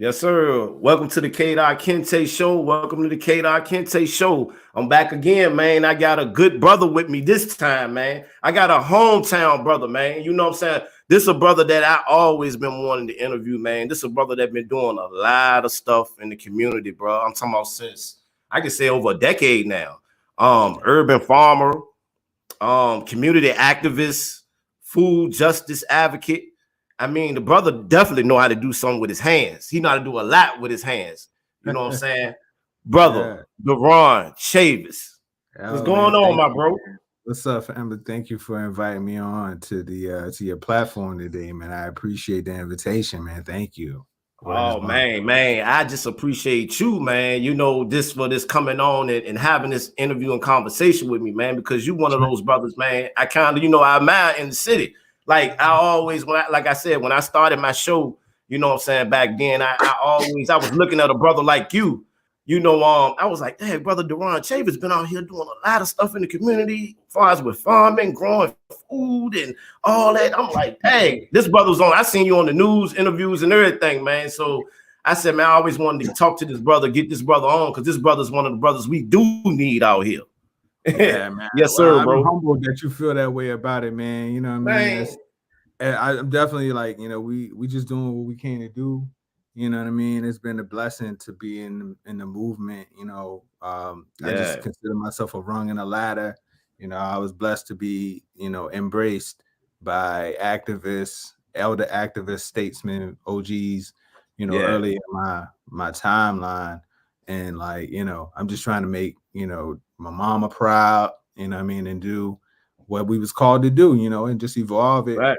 Yes, sir. Welcome to the Kente Show. Welcome to the Kente Show. I'm back again, man. I got a good brother with me this time, man. I got a hometown brother, man. You know what I'm saying? This is a brother that I always been wanting to interview, man. This is a brother that been doing a lot of stuff in the community, bro. I'm talking about since I can say over a decade now. Urban farmer, community activist, food justice advocate. I mean, the brother definitely know how to do something with his hands. He know how to do a lot with his hands. You know what I'm saying? Brother, Duron Chavis. What's going on, my bro? What's up, family? Thank you for inviting me on to the to your platform today, man. I appreciate the invitation, man. Thank you. Oh man, I just appreciate you, man. You know, this for this coming on and having this interview and conversation with me, man, because you one of those brothers, man. I kind of, I admire in the city. Like I always, like I said, when I started my show, you know what I'm saying, back then, I was looking at a brother like you. I was like, hey, brother Duron Chavis been out here doing a lot of stuff in the community, as far as with farming, growing food, and all that. I'm like, hey, this brother's on. I seen you on the news, interviews, and everything, man. So I said, man, I always wanted to talk to this brother, get this brother on, because this brother's one of the brothers we do need out here. Yeah, man. Yes, sir, bro. I'm humbled that you feel that way about it, man. You know what I mean? I'm definitely like, we just doing what we can to do. You know what I mean? It's been a blessing to be in the movement. I just consider myself a rung in a ladder. I was blessed to be, embraced by activists, elder activists, statesmen, OGs, early in my timeline. And like, I'm just trying to make, my mama proud, and do what we was called to do, and just evolve it, right.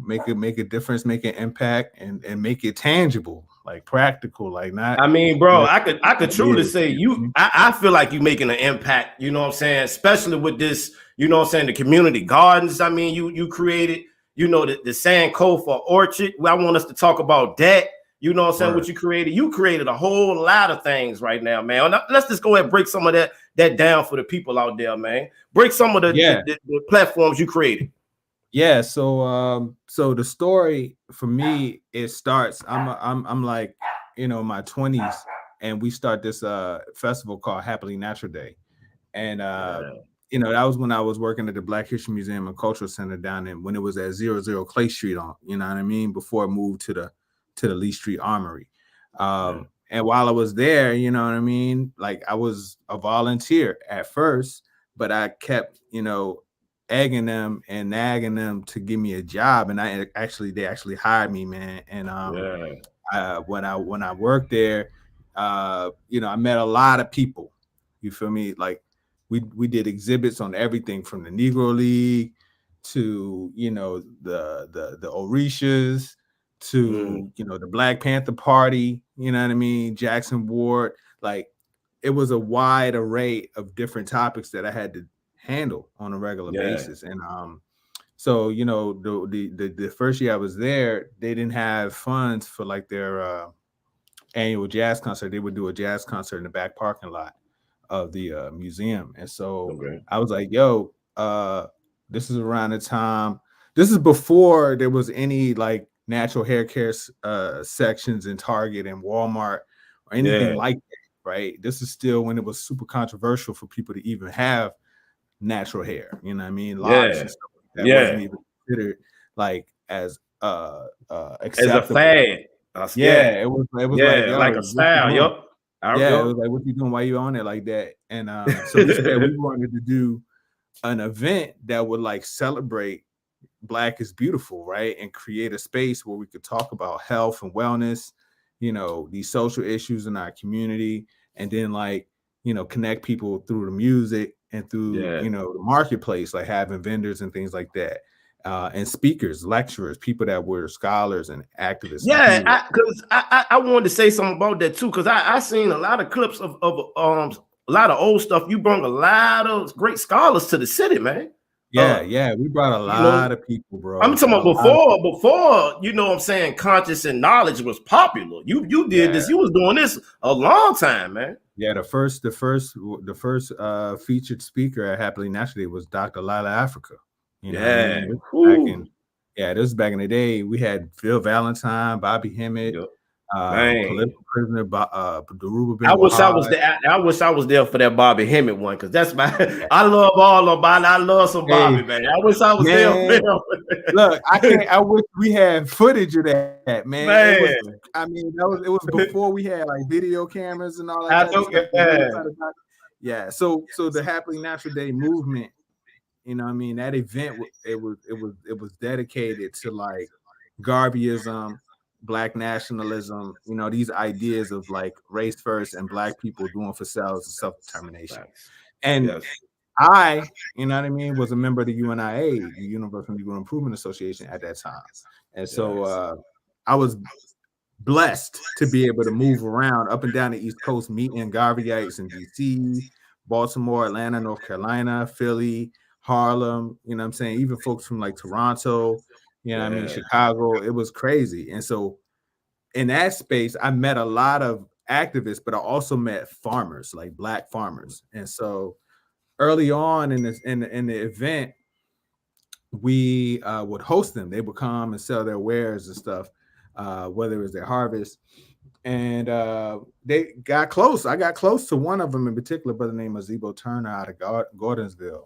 Make a difference, make an impact, and make it tangible, like practical, like not. I mean, bro, I could truly say you. I feel like you making an impact. You know what I'm saying? Especially with this, you know what I'm saying, the community gardens. I mean, you created, the Sinkofa orchard. I want us to talk about that. You know what I'm saying? What you created. You created a whole lot of things right now, man. Let's just go ahead and break some of that down for the people out there, man. Break some of the platforms you created. Yeah. So the story for me, it starts. I'm like, my 20s, and we start this festival called Happily Natural Day, and that was when I was working at the Black History Museum and Cultural Center down in when it was at 00 Clay Street on, you know what I mean, before it moved to the Lee Street Armory. And while I was there, you know what I mean, like I was a volunteer at first, but I kept, egging them and nagging them to give me a job, and they actually hired me, man. And when I worked there, I met a lot of people. You feel me? Like we did exhibits on everything from the Negro League to the Orishas to the Black Panther Party, you know what I mean, Jackson Ward. Like it was a wide array of different topics that I had to handle on a regular basis. And so the first year I was there, they didn't have funds for like their annual jazz concert. They would do a jazz concert in the back parking lot of the museum. And so I was like, yo, this is around the time, this is before there was any like natural hair care sections in Target and Walmart or anything like that, right? This is still when it was super controversial for people to even have natural hair, you know what I mean? Locks and stuff like that wasn't even considered like as acceptable. As a fad. It was like a style. Yup. It was like, what you doing? Why you on it like that? And so we said we wanted to do an event that would like celebrate Black is beautiful, right? And create a space where we could talk about health and wellness, these social issues in our community, and then like, connect people through the music and through, the marketplace, like having vendors and things like that. And speakers, lecturers, people that were scholars and activists. Yeah, because I wanted to say something about that too, because I seen a lot of clips of a lot of old stuff. You brought a lot of great scholars to the city, man. Yeah, we brought a lot of people, bro. I'm talking about before, you know what I'm saying, conscious and knowledge was popular. You did this, you was doing this a long time, man. Yeah, the first featured speaker at Happily Natural Day was Dr. Lila Africa. You know this was back in the day. We had Phil Valentine, Bobby Hemmett, Man. Political prisoner, Daruba I bin wish I was Wahad. there. I wish I was there for that Bobby Hemmett one because that's my. Yeah. I love all of Bobby. I love some Bobby, Hey, man. I wish I was there for man, them. look, I wish we had footage of that, man. It was, Man, I mean, it was before we had like video cameras and all that I type of know. stuff. Yeah, Yeah. So the Happily Natural Day movement, you know, what I mean, that event, it was dedicated to like Garveyism, Black nationalism, you know, these ideas of like race first and Black people doing for selves and self-determination. And yes, I, you know what I mean, was a member of the UNIA, the Universal Negro Improvement Association at that time. And so yes, I was blessed to be able to move around up and down the East Coast, meeting Garveyites in DC, Baltimore, Atlanta, North Carolina, Philly, Harlem, you know what I'm saying? Even folks from like Toronto, you know what I mean, yeah. Chicago. It was crazy. And so in that space, I met a lot of activists, but I also met farmers, like Black farmers. And so early on in this in the event, we would host them. They would come and sell their wares and stuff, whether it was their harvest. And they got close. I got close to one of them in particular, by the name of Zebo Turner out of Gordonsville.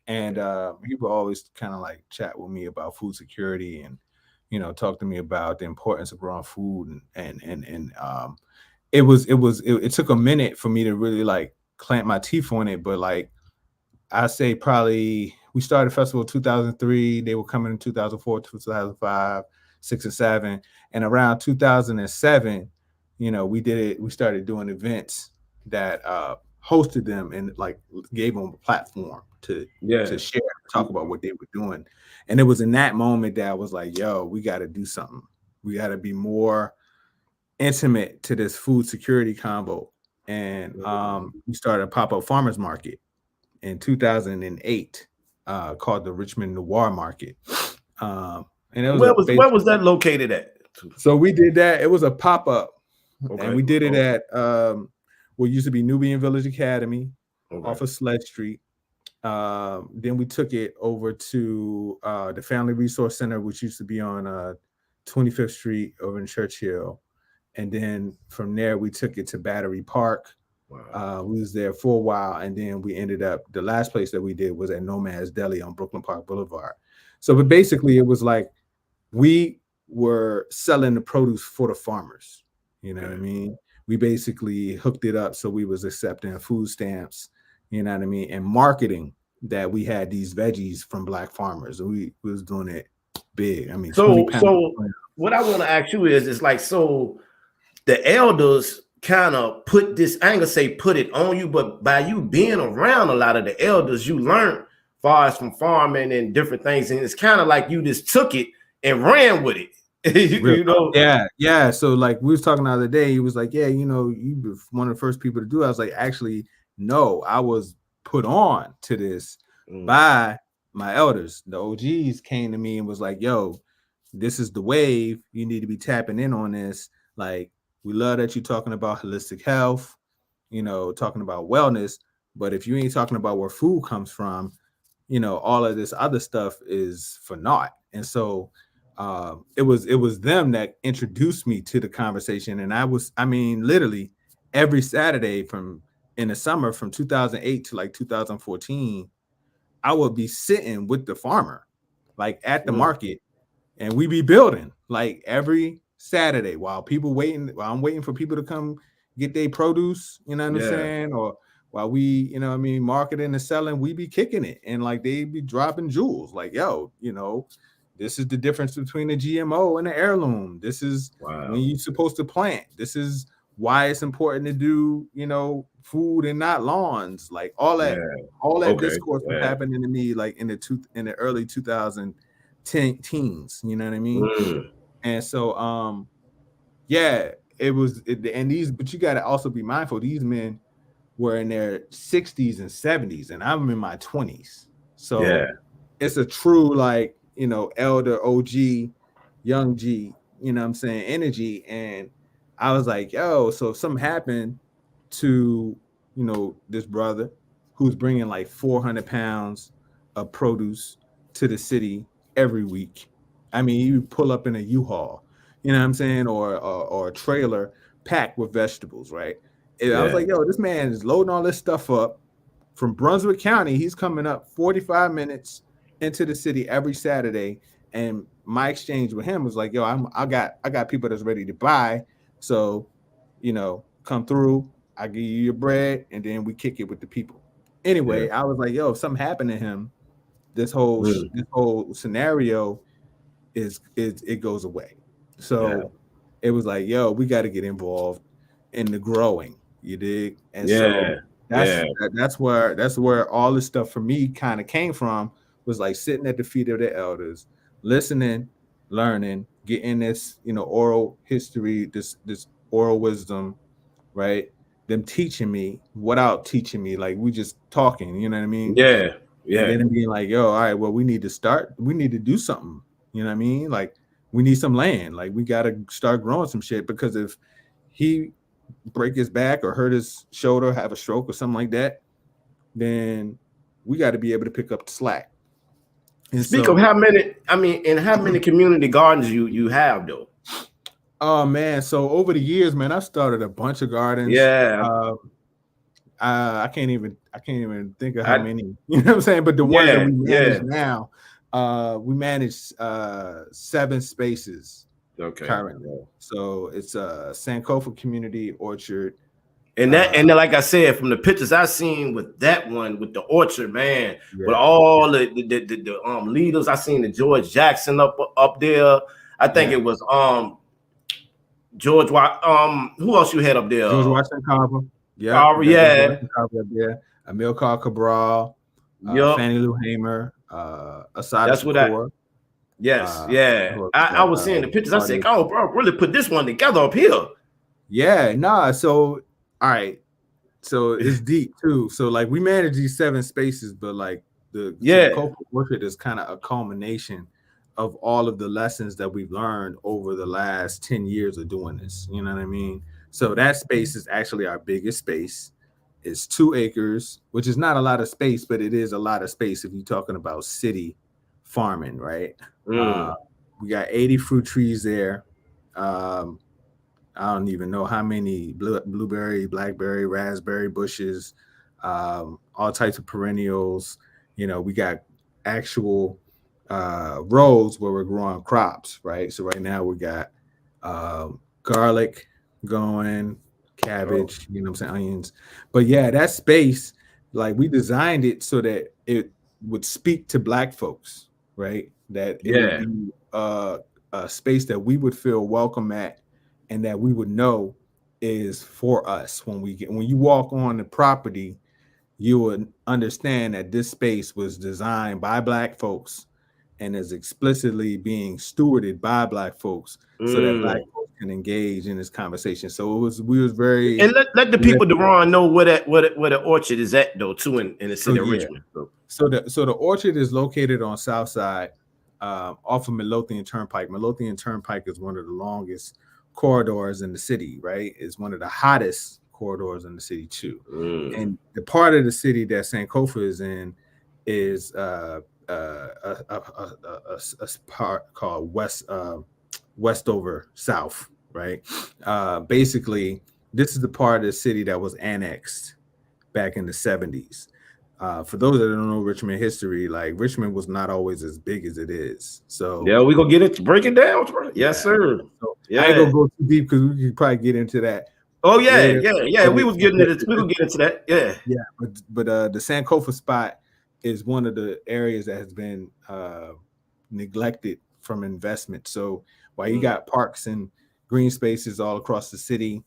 And he would always kind of like chat with me about food security and, you know, talk to me about the importance of growing food. And it took a minute for me to really like clamp my teeth on it. But like, I say probably we started festival in 2003. They were coming in 2004, 2005, 6 and 7. And around 2007, you know, we did it. We started doing events that hosted them and like gave them a platform to share, talk about what they were doing. And it was in that moment that I was like, yo, we got to do something. We got to be more intimate to this food security combo. And we started a pop-up farmers market in 2008 called the Richmond Noir Market. And it was Where was that located at? So we did that. It was a pop-up. Okay. And we did it at what used to be Nubian Village Academy off of Sledge Street. Then we took it over to the Family Resource Center, which used to be on 25th Street over in Churchill. And then from there, we took it to Battery Park. Wow. We was there for a while, and then we ended up, the last place that we did was at Nomad's Deli on Brooklyn Park Boulevard. So, but basically it was like we were selling the produce for the farmers. You know what I mean? We basically hooked it up so we was accepting food stamps, you know what I mean, and marketing that we had these veggies from Black farmers. We was doing it big. I mean, so what I want to ask you is, it's like, so the elders kind of put this, I ain't gonna say put it on you, but by you being around a lot of the elders, you learned far as from farming and different things, and it's kind of like you just took it and ran with it. You know? Yeah. So like we was talking the other day, he was like, yeah, you know, you were one of the first people to do it. I was like, actually, no, I was put on to this by my elders. The OGs came to me and was like, yo, this is the wave. You need to be tapping in on this. Like, we love that you're talking about holistic health, you know, talking about wellness. But if you ain't talking about where food comes from, you know, all of this other stuff is for naught. And so it was them that introduced me to the conversation. And I mean, literally every Saturday from in the summer from 2008 to like 2014, I would be sitting with the farmer, like at the market, and we be building like every Saturday while I'm waiting for people to come get their produce, you know what I'm saying? Or while we, you know what I mean, marketing and selling, we be kicking it. And like they be dropping jewels, like, yo, you know, this is the difference between a GMO and an heirloom. This is when you're supposed to plant. This is why it's important to do, you know, food and not lawns. Like all that discourse was happening to me like in the early 2010 teens, you know what I mean? And so but you got to also be mindful, these men were in their 60s and 70s and I'm in my 20s. So it's a true, like, you know, elder OG, young G, you know what I'm saying, energy. And I was like, yo, so if something happened to, you know, this brother who's bringing like 400 pounds of produce to the city every week. I mean, you pull up in a U-Haul, you know what I'm saying, or a trailer packed with vegetables, right? And I was Yeah. like, yo, this man is loading all this stuff up from Brunswick County. He's coming up 45 minutes into the city every Saturday. And my exchange with him was like, yo, I got people that's ready to buy. So, come through, I give you your bread, and then we kick it with the people. Anyway, I was like, yo, if something happened to him, this whole scenario is it goes away. So it was like, yo, we got to get involved in the growing, you dig? And so that's where all this stuff for me kind of came from, was like sitting at the feet of the elders, listening, learning, getting this, oral history, this oral wisdom, right? Them teaching me without teaching me, like we just talking, you know what I mean? Yeah. And then being like, yo, all right, well, we need to do something, you know what I mean? Like, we need some land, like we got to start growing some shit, because if he break his back or hurt his shoulder, have a stroke or something like that, then we got to be able to pick up the slack. And Speak of how many community gardens you have though? Oh man, so over the years, man, I started a bunch of gardens. Yeah. I can't even think of how many, you know what I'm saying? But the ones that we manage now, we manage 7 spaces currently. So it's a Sinkofa community orchard. And then, like I said, from the pictures I seen with that one, with the orchard, man, with all the leaders, I seen the George Jackson up there. I think it was George. Who else you had up there? George Washington Carver. Emil Carr Cabral. Fannie Lou Hamer. Asada Shakur. I was seeing the pictures. I said, "Oh, bro, really put this one together up here." Yeah, nah. So, all right. So it's deep too. So like we manage these 7 spaces, but like the orchard is kind of a culmination of all of the lessons that we've learned over the last 10 years of doing this. You know what I mean? So that space is actually our biggest space. It's 2 acres, which is not a lot of space, but it is a lot of space if you're talking about city farming, right? We got 80 fruit trees there. I don't even know how many blueberry, blackberry, raspberry bushes, all types of perennials. We got actual rows where we're growing crops, right? So right now we got garlic going, cabbage, you know what I'm saying, onions. But yeah, that space, like we designed it so that it would speak to Black folks, right? That it would be a space that we would feel welcome at, and that we would know is for us. When you walk on the property, you would understand that this space was designed by Black folks and is explicitly being stewarded by Black folks, so that Black folks can engage in this conversation. So we was very, and let the people Duron know where the orchard is at though too, in the city of Richmond. So the orchard is located on South Side, off of Midlothian Turnpike. Midlothian Turnpike is one of the longest corridors in the city, right? It's one of the hottest corridors in the city too. And the part of the city that Sinkofa is in is a part called Westover South, right? Basically, this is the part of the city that was annexed back in the 70s. For those that don't know Richmond history, like Richmond was not always as big as it is. So yeah, we gonna get it, break it down. Yes, sir. So I ain't gonna go too deep because we could probably get into that. Oh yeah. We was getting into. We gonna get into that. Yeah. But the Sinkofa spot is one of the areas that has been neglected from investment. So while you got parks and green spaces all across the city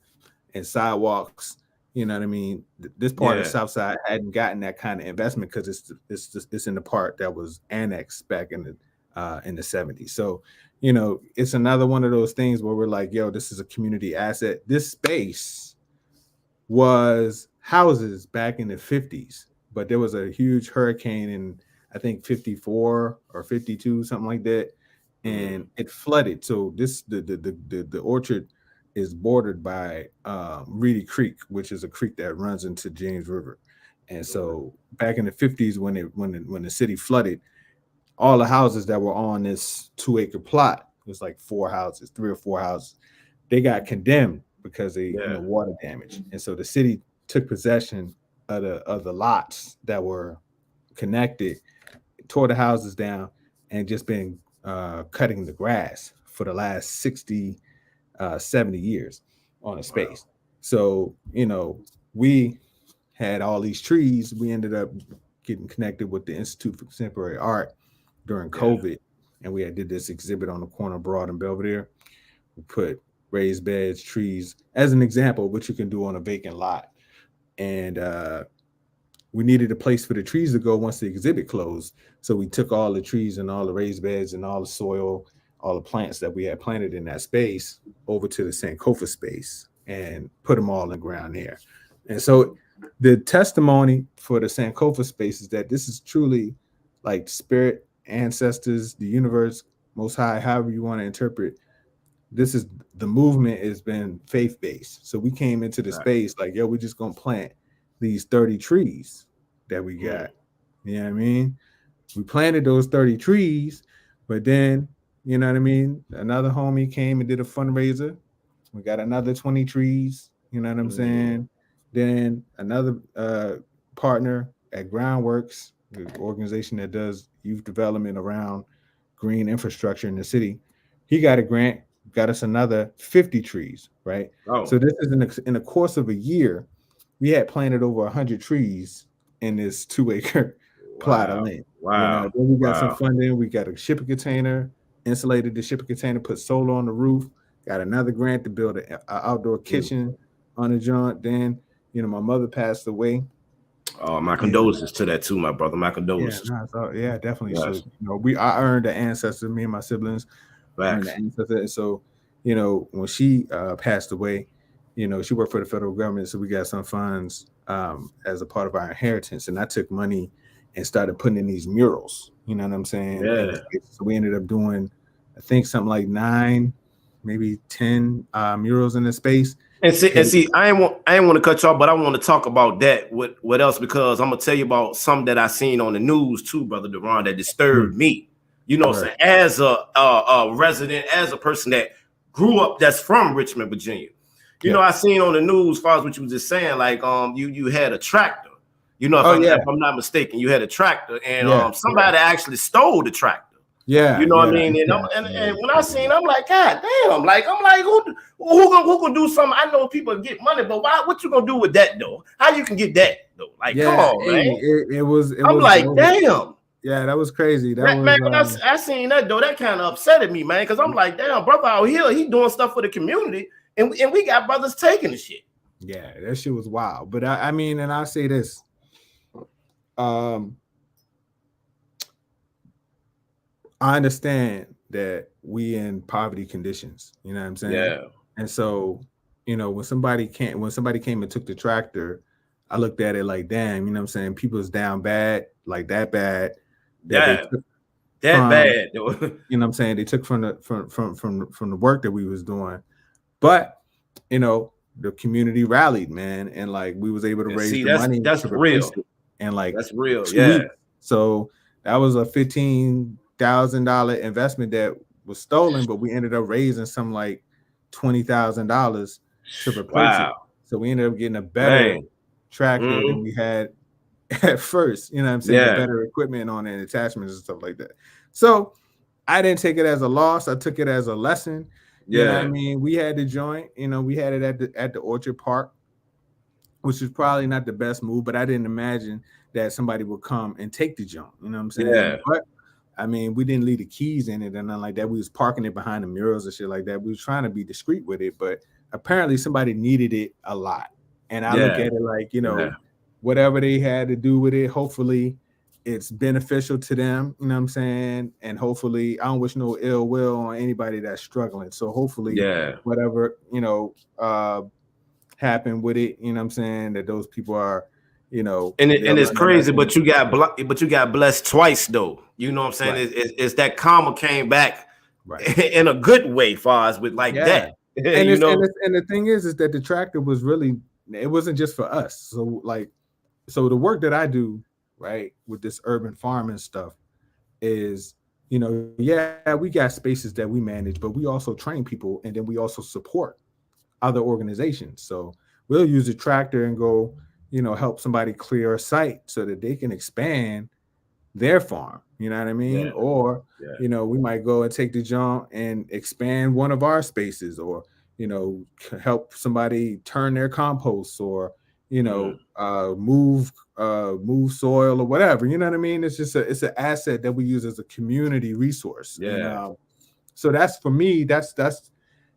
and sidewalks, you know what I mean, this part of the South Side hadn't gotten that kind of investment because it's in the part that was annexed back in the 70s. So it's another one of those things where we're like, yo, this is a community asset. This space was houses back in the 50s, but there was a huge hurricane in, I think, 54 or 52, something like that, and it flooded. So the orchard is bordered by Reedy Creek, which is a creek that runs into James River. And so back in the 50s, when the city flooded, all the houses that were on this 2-acre plot was like 4 houses, 3 or 4 houses. They got condemned because they, Yeah. water damage. And so the city took possession of the lots that were connected, tore the houses down, and just been cutting the grass for the last 60, 70 years on a space. Wow. So, we had all these trees. We ended up getting connected with the Institute for Contemporary Art during Yeah. COVID. And we did this exhibit on the corner of Broad and Belvedere. We put raised beds, trees as an example of what you can do on a vacant lot. And we needed a place for the trees to go once the exhibit closed. So we took all the trees and all the raised beds and all the soil, all the plants that we had planted in that space over to the Sinkofa Space and put them all in the ground there. And so the testimony for the Sinkofa Space is that this is truly like spirit, ancestors, the universe, most high, however you want to interpret. This is the movement has been faith-based. So we came into the space like, yo, we're just gonna plant these 30 trees that we got. You know what I mean? We planted those 30 trees, but then, you know what I mean? Another homie came and did a fundraiser. We got another 20 trees, you know what I'm saying? Then another partner at Groundworks, the organization that does youth development around green infrastructure in the city, he got a grant, got us another 50 trees, right? Oh. So this is in the course of a year, we had planted over 100 trees in this 2-acre plot of land. Wow. Then we got some funding. We got a shipping container, insulated the shipping container, put solar on the roof, got another grant to build an outdoor kitchen on the joint. Then, my mother passed away. Oh, my condolences to that too, my brother. My condolences. Yeah, definitely. Yes. So, I earned the ancestor, me and my siblings earned the ancestor. And so, when she passed away, she worked for the federal government. So we got some funds as a part of our inheritance. And I took money and started putting in these murals. You know what I'm saying? Yeah. So we ended up doing, I think, something like 9, maybe 10 murals in the space. And see, I ain't want to cut you off, but I want to talk about that. What else? Because I'm gonna tell you about something that I seen on the news too, brother Duron, that disturbed me. So as a resident, as a person that grew up, that's from Richmond, Virginia. I seen on the news, as far as what you was just saying, like you had a tractor. If I'm not mistaken, you had a tractor, and somebody actually stole the tractor. Yeah, what I mean. And when I seen, I'm like, God damn! Like I'm like, who gonna do something? I know people get money, but why? What you gonna do with that though? How you can get that though? Like, come on, man. It was. I'm like, damn. Yeah, that was crazy. Man, when I seen that though, that kind of upsetted me, man, because I'm like, damn, brother out here, he doing stuff for the community, and we got brothers taking the shit. Yeah, that shit was wild. But I mean, and I say this, I understand that we in poverty conditions, you know what I'm saying? Yeah. And so, when somebody came and took the tractor, I looked at it like, damn, you know what I'm saying? People's down bad, like that bad. Bad. You know what I'm saying? They took from the work that we was doing. But, the community rallied, man, and like we was able to raise the money. That's real. And like that's real. Yeah. So that was a $15,000 investment that was stolen, but we ended up raising some like $20,000 to replace it. So we ended up getting a better tractor than we had at first. You know what I'm saying? Better equipment on it, and attachments and stuff like that. So I didn't take it as a loss. I took it as a lesson. You know what I mean? We had the joint, we had it at the Orchard Park, which is probably not the best move, but I didn't imagine that somebody would come and take the joint. You know what I'm saying? Yeah. But I mean, we didn't leave the keys in it and nothing like that. We was parking it behind the murals and shit like that. We was trying to be discreet with it, but apparently somebody needed it a lot. And I look at it like, whatever they had to do with it, hopefully it's beneficial to them, you know what I'm saying? And hopefully I don't wish no ill will on anybody that's struggling. So hopefully whatever, happened with it, you know what I'm saying, that those people are, and it's crazy, but you got blessed twice though. You know what I'm saying? Right. It's that karma came back in a good way, far as with like that. And the thing is that the tractor was really, it wasn't just for us. So the work that I do, right, with this urban farming stuff is yeah, we got spaces that we manage, but we also train people, and then we also support other organizations. So we'll use a tractor and go, help somebody clear a site so that they can expand their farm. You know what I mean? Yeah, Or, yeah. we might go and take the jump and expand one of our spaces, or, help somebody turn their compost, or, Mm. move soil or whatever. You know what I mean? It's just it's an asset that we use as a community resource. And Yeah. so that's, for me, that's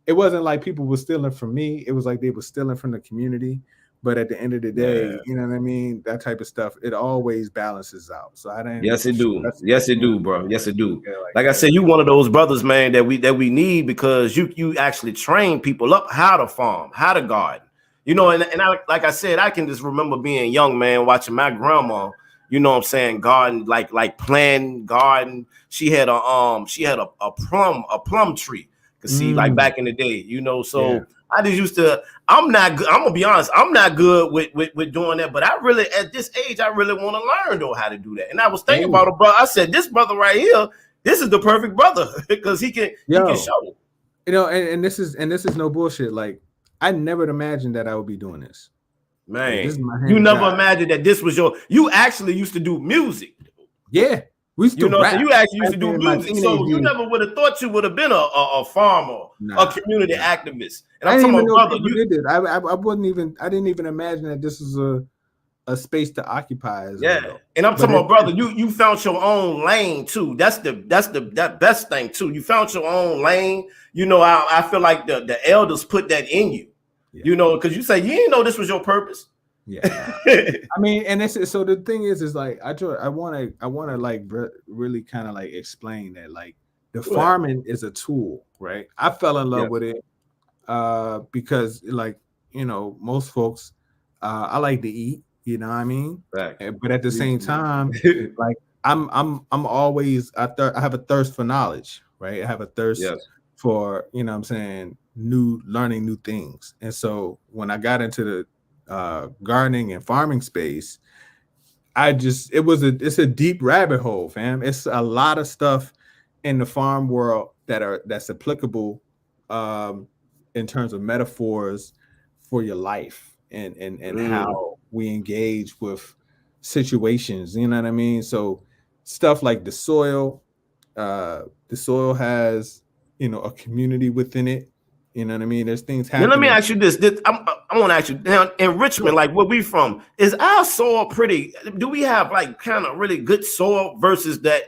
it wasn't like people were stealing from me. It was like they were stealing from the community. But at the end of the Yeah. day, you know what I mean? That type of stuff, it always balances out. So I didn't Yes, it do. stress it, Yes, it do, bro. Yes, it do. like Like I that. said, you one of those brothers, man, that we need, because you actually train people up how to farm, how to garden. And I, like I said, I can just remember being young, man, watching my grandma, what I'm saying, garden, like planting garden. She had a plum tree. Cause see, like Mm, back in the day, yeah. so I just used to. I'm not good. I'm gonna be honest. I'm not good with doing that. But I really, at this age, I really want to learn though how to do that. And I was thinking Hey, about a brother. I said, this brother right here, this is the perfect brother because he can yo, show. and this is no bullshit. Like, I never imagined that I would be doing this. Like, this Man, is my you hand never job. imagined that this was your. You actually used to do music. Yeah, we used to So rap you actually used back to do in my music. So teenage you years. never would have thought you would have been a farmer, a Nah, community nah. activist. And I I'm didn't talking even about, know brother, people you. did this. I didn't even imagine that this was a space to occupy as Yeah, well. and I'm But talking about, brother, you found your own lane too. That best thing too. You found your own lane. I feel like the elders put that in you. yeah, Because you say you didn't know this was your purpose. yeah, nah. I mean, and it's so the thing is like I want to like really kind of like explain that, like, the Right. farming is a tool, right? I fell in love Yeah. with it because, like, most folks, I like to eat, what I mean? Facts. But at the Me same time, too. like, I'm always I have a thirst for knowledge, right? I have a thirst Yes. for, what I'm saying, learning new things. And so when I got into the gardening and farming space, it's a deep rabbit hole, fam. It's a lot of stuff in the farm world that's applicable, um, in terms of metaphors for your life, and Mm. how we engage with situations. You know what I mean? So stuff like the soil has, a community within it. You know what I mean? There's things Now let me happening. ask you this. I want to ask you now, in Richmond, Sure. like where we from, is our soil pretty? Do we have like kind of really good soil versus that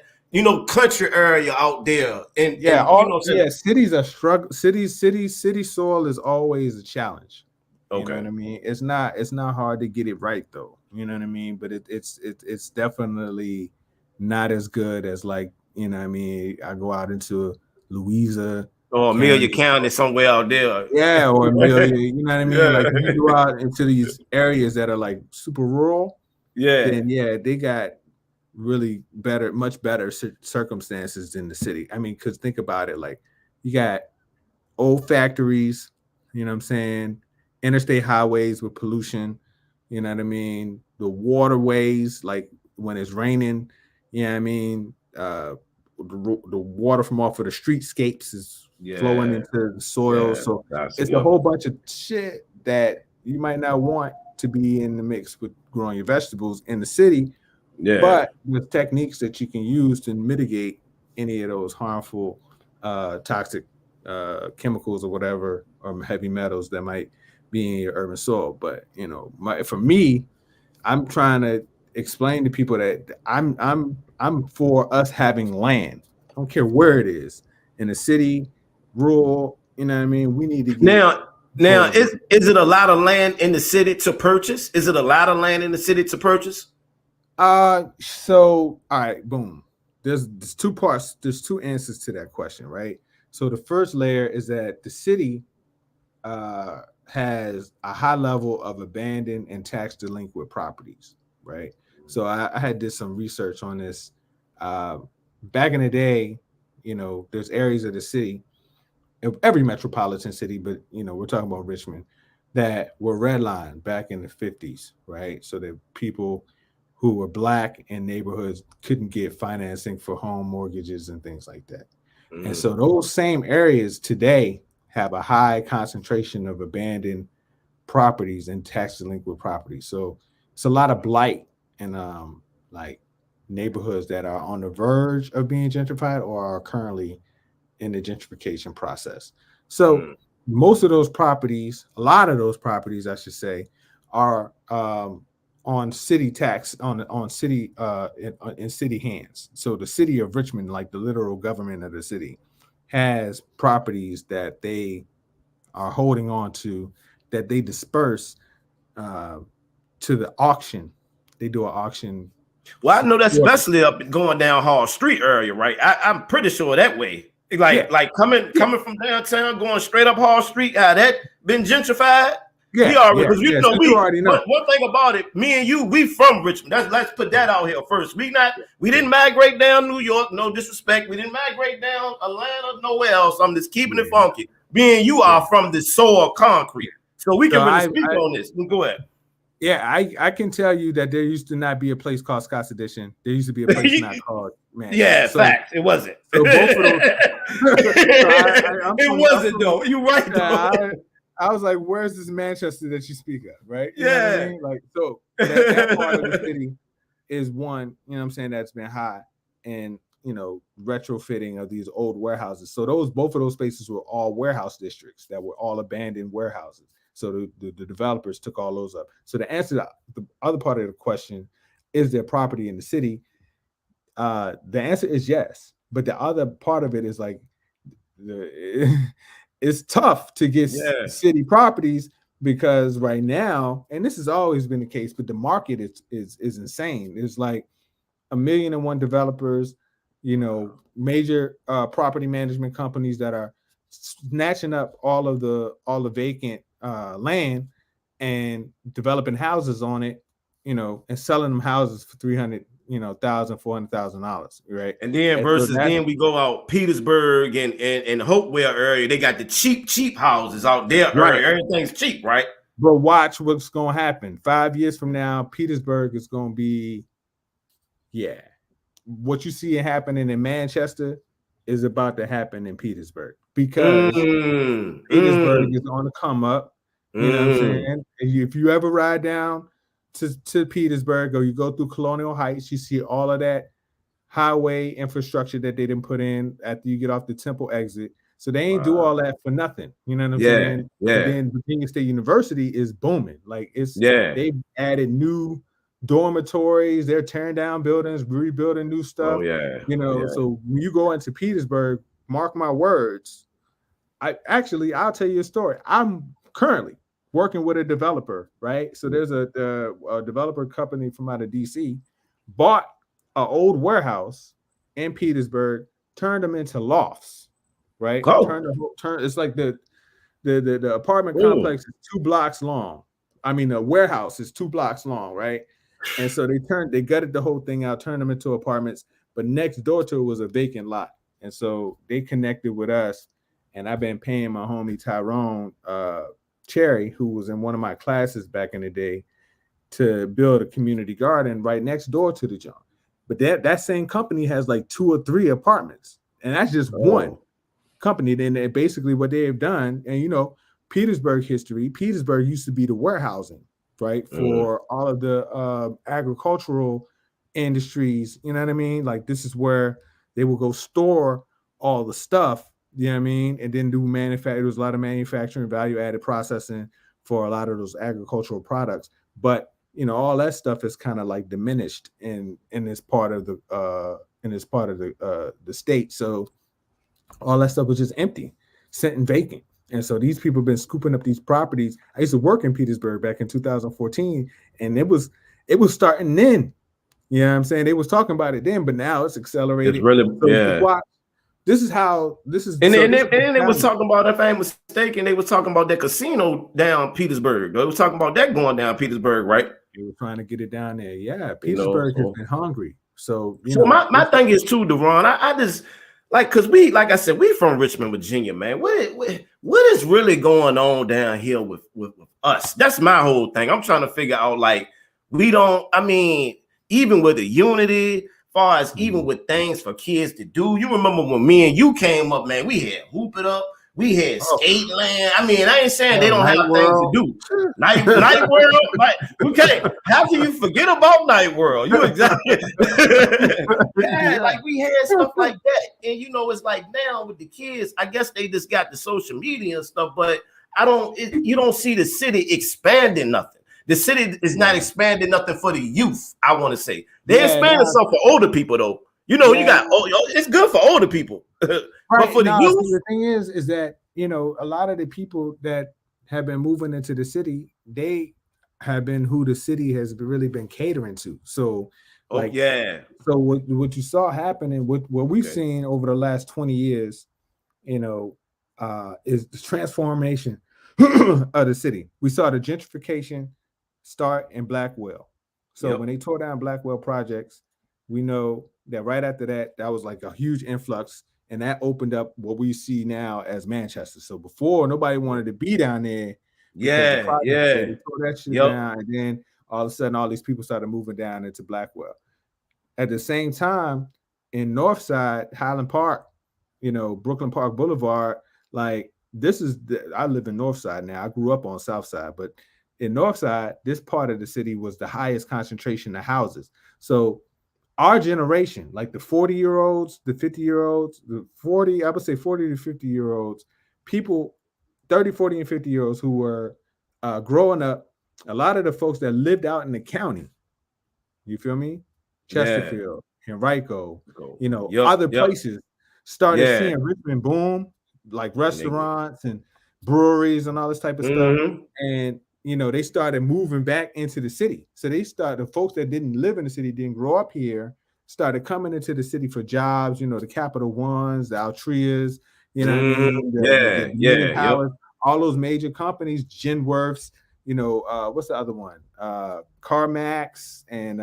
country area out there? Yeah, And all what I'm saying. yeah, cities are struggle. City soil is always a challenge. You know Okay. what I mean? It's not hard to get it right though. You know what I mean? But it's definitely not as good as, like, what I mean. I go out into Louisa Or Amelia County, County somewhere out there. yeah, or Amelia. You know what I mean? Yeah. Like, you go out into these areas that are like super rural, Yeah. then yeah, they got really much better circumstances than the city. I mean, because think about it, like, you got old factories, you know what I'm saying, interstate highways with pollution, you know what I mean, the waterways, like when it's raining, you know what I mean, the water from off of the streetscapes is flowing Yeah. into the soil. Yeah. So That's it's a yeah. whole bunch of shit that you might not want to be in the mix with growing your vegetables in the city, Yeah. but with techniques that you can use to mitigate any of those harmful, toxic chemicals or whatever, or heavy metals that might be in your urban soil. But for me, I'm trying to explain to people that I'm for us having land. I don't care where it is, in the city, rural. You know what I mean? We need to get Now, for. is it a lot of land in the city to purchase? Is it a lot of land in the city to purchase? So all right, boom. There's two parts. There's two answers to that question, right? So the first layer is that the city has a high level of abandoned and tax delinquent properties, right? So I had did some research on this. Uh, Back in the day, there's areas of the city, of every metropolitan city, but we're talking about Richmond, that were redlined back in the 50s, right? So that people who were Black in neighborhoods couldn't get financing for home mortgages and things like that. And so those same areas today have a high concentration of abandoned properties and tax delinquent properties. So it's a lot of blight and like neighborhoods that are on the verge of being gentrified or are currently in the gentrification process. So most of those properties, a lot of those properties, I should say, are on city tax on city in city hands. So the city of Richmond, like the literal government of the city, has properties that they are holding on to that they disperse to the auction. They do an auction. Well, I know that's especially up going down Hall Street area, right? I'm pretty sure that way. Like coming from downtown, going straight up Hall Street, how that been gentrified. Yeah, we already, because you know, so we already know. One thing about it, me and you, we from Richmond. Let's put that out here first. We didn't migrate down New York, no disrespect. We didn't migrate down Atlanta, nowhere else. I'm just keeping it funky. Me and you are from the soil concrete, so we can really speak on this. Go ahead. Yeah, I can tell you that there used to not be a place called Scott's Edition. There used to be a place not called Man. Yeah, so, facts. It wasn't. So both of those. It wasn't though. You're right though. I was like, "Where's this Manchester that you speak of?" Right? You know what I mean? Like, so that part of the city is one. You know what I'm saying? That's been high, and retrofitting of these old warehouses. So both of those spaces were all warehouse districts that were all abandoned warehouses. So the developers took all those up. So to answer the other part of the question, is there property in the city? The answer is yes. But the other part of it is like, it's tough to get city properties because right now, and this has always been the case, but the market is insane. There's like 1,000,001 developers, major property management companies that are snatching up all the vacant land and developing houses on it, and selling them houses for $300,000, $400,000, right? And then then we go out Petersburg and Hopewell area. They got the cheap houses out there. Right. Everything's cheap, right? But watch what's going to happen. 5 years from now, Petersburg is going to be, what you see happening in Manchester is about to happen in Petersburg because Petersburg is on the come up. You know what I'm saying? If you ever ride down to Petersburg or you go through Colonial Heights, you see all of that highway infrastructure that they didn't put in after you get off the Temple exit. So they ain't do all that for nothing. You know what I'm saying? Yeah. And then Virginia State University is booming. Like they've added new dormitories, they're tearing down buildings, rebuilding new stuff. So when you go into Petersburg, mark my words. I'll tell you a story. I'm currently working with a developer, right? So there's a developer company from out of DC, bought an old warehouse in Petersburg, turned them into lofts, right? It's like the apartment complex is 2 blocks long. I mean, the warehouse is 2 blocks long, right? And so they gutted the whole thing out, turned them into apartments, but next door to it was a vacant lot. And so they connected with us, and I've been paying my homie Tyrone Cherry, who was in one of my classes back in the day, to build a community garden right next door to the joint. But that same company has like 2 or 3 apartments, and that's just one company. Then basically what they have done, and Petersburg history. Petersburg used to be the warehousing, right, for all of the agricultural industries. You know what I mean? Like this is where they will go store all the stuff. You know what I mean? And then do manufacture. There was a lot of manufacturing, value-added processing for a lot of those agricultural products. But all that stuff is kind of like diminished in this part of the state. So all that stuff was just empty, sitting vacant. And so these people have been scooping up these properties. I used to work in Petersburg back in 2014, and it was starting then. You know what I'm saying? They was talking about it then, but now it's accelerated. It's really This is. And they was talking about, if I ain't mistaken, they was talking about that casino down Petersburg. They was talking about that going down Petersburg, right? They were trying to get it down there. Yeah, Petersburg has been hungry. So my thing is too, Duron. I just because like I said, we from Richmond, Virginia, man. What is really going on down here with us? That's my whole thing. I'm trying to figure out, like, we don't. I mean, even with the unity, far as even with things for kids to do. You remember when me and you came up, man, we had Hoop It Up, we had Skate Land. I mean, I ain't saying they don't Night have things to World. do. Night World, like, okay, how can you forget about Night World? You exactly yeah, like we had stuff like that. And you know, it's like now with the kids, I guess they just got the social media and stuff, but you don't see the city expanding nothing. The city is not expanding nothing for the youth. I want to say they're expanding stuff for older people, though. You know, you got it's good for older people, but for the youth, the thing is that you know a lot of the people that have been moving into the city, they have been who the city has really been catering to. So, like, so what you saw happening, what we've seen over the last 20 years, you know, is the transformation of the city. We saw the gentrification start in Blackwell. So when they tore down Blackwell projects, we know that right after that, that was like a huge influx, and that opened up what we see now as Manchester. So before, nobody wanted to be down there. They tore that shit down, and then all of a sudden, all these people started moving down into Blackwell. At the same time, in Northside, Highland Park, you know, Brooklyn Park Boulevard, like I live in Northside now. I grew up on Southside, but in Northside, this part of the city was the highest concentration of houses. So our generation, like the 40-year-olds, the 50-year-olds, I would say 40 to 50-year-olds, people, 30, 40, and 50-year-olds who were growing up, a lot of the folks that lived out in the county, you feel me? Chesterfield, Henrico, you know, other places started seeing Richmond boom, like restaurants and breweries and all this type of stuff. And you know, they started moving back into the city. So the folks that didn't live in the city, didn't grow up here, started coming into the city for jobs, you know, the Capital Ones, the Altrias, you know what I mean? The Powers, all those major companies, Genworths, you know, what's the other one? CarMax and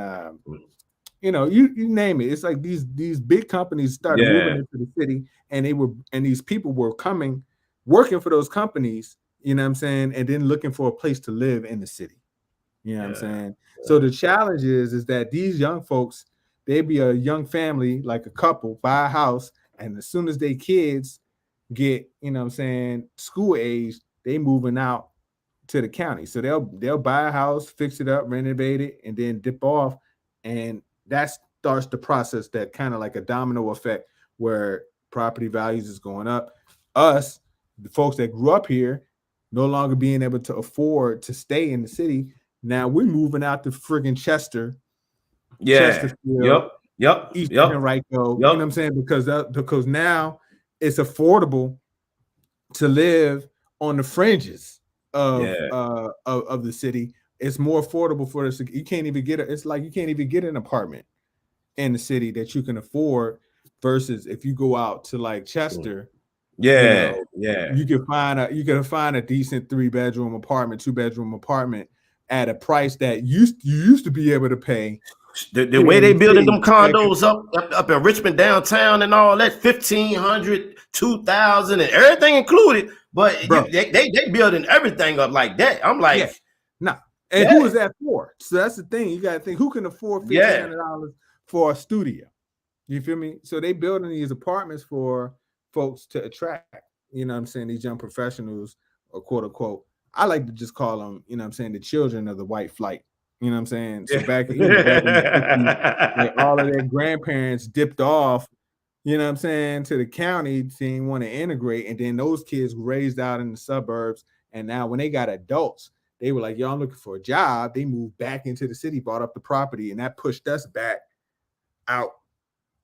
you know, you name it. It's like these big companies started moving into the city, and these people were coming, working for those companies, you know what I'm saying, and then looking for a place to live in the city. You know what I'm saying? So the challenge is that these young folks, they be a young family, like a couple, buy a house, and as soon as they kids get, you know what I'm saying, school age, they moving out to the county. So they'll buy a house, fix it up, renovate it, and then dip off. And that starts the process, that kind of like a domino effect where property values is going up. Us, the folks that grew up here, no longer being able to afford to stay in the city. Now we're moving out to friggin' Chester. Chesterfield. Eastern Henrico. You know what I'm saying? Because now it's affordable to live on the fringes of the city. It's more affordable for us. You can't even get it's like you can't even get an apartment in the city that you can afford versus if you go out to like Chester. You can find a decent 3-bedroom apartment, 2-bedroom apartment at a price that you used to be able to pay. The way they building them condos up in Richmond downtown and all that, 1,500, 2,000, and everything included. But they building everything up like that. I'm like, And who is that for? So that's the thing. You got to think, who can afford $1,500 for a studio? You feel me? So they building these apartments for folks to attract, you know what I'm saying, these young professionals, or quote unquote, I like to just call them, you know what I'm saying, the children of the white flight. You know what I'm saying? So back in the 50s, like all of their grandparents dipped off, you know what I'm saying, to the county, didn't want to integrate. And then those kids were raised out in the suburbs. And now when they got adults, they were like, yo, I'm looking for a job. They moved back into the city, bought up the property, and that pushed us back out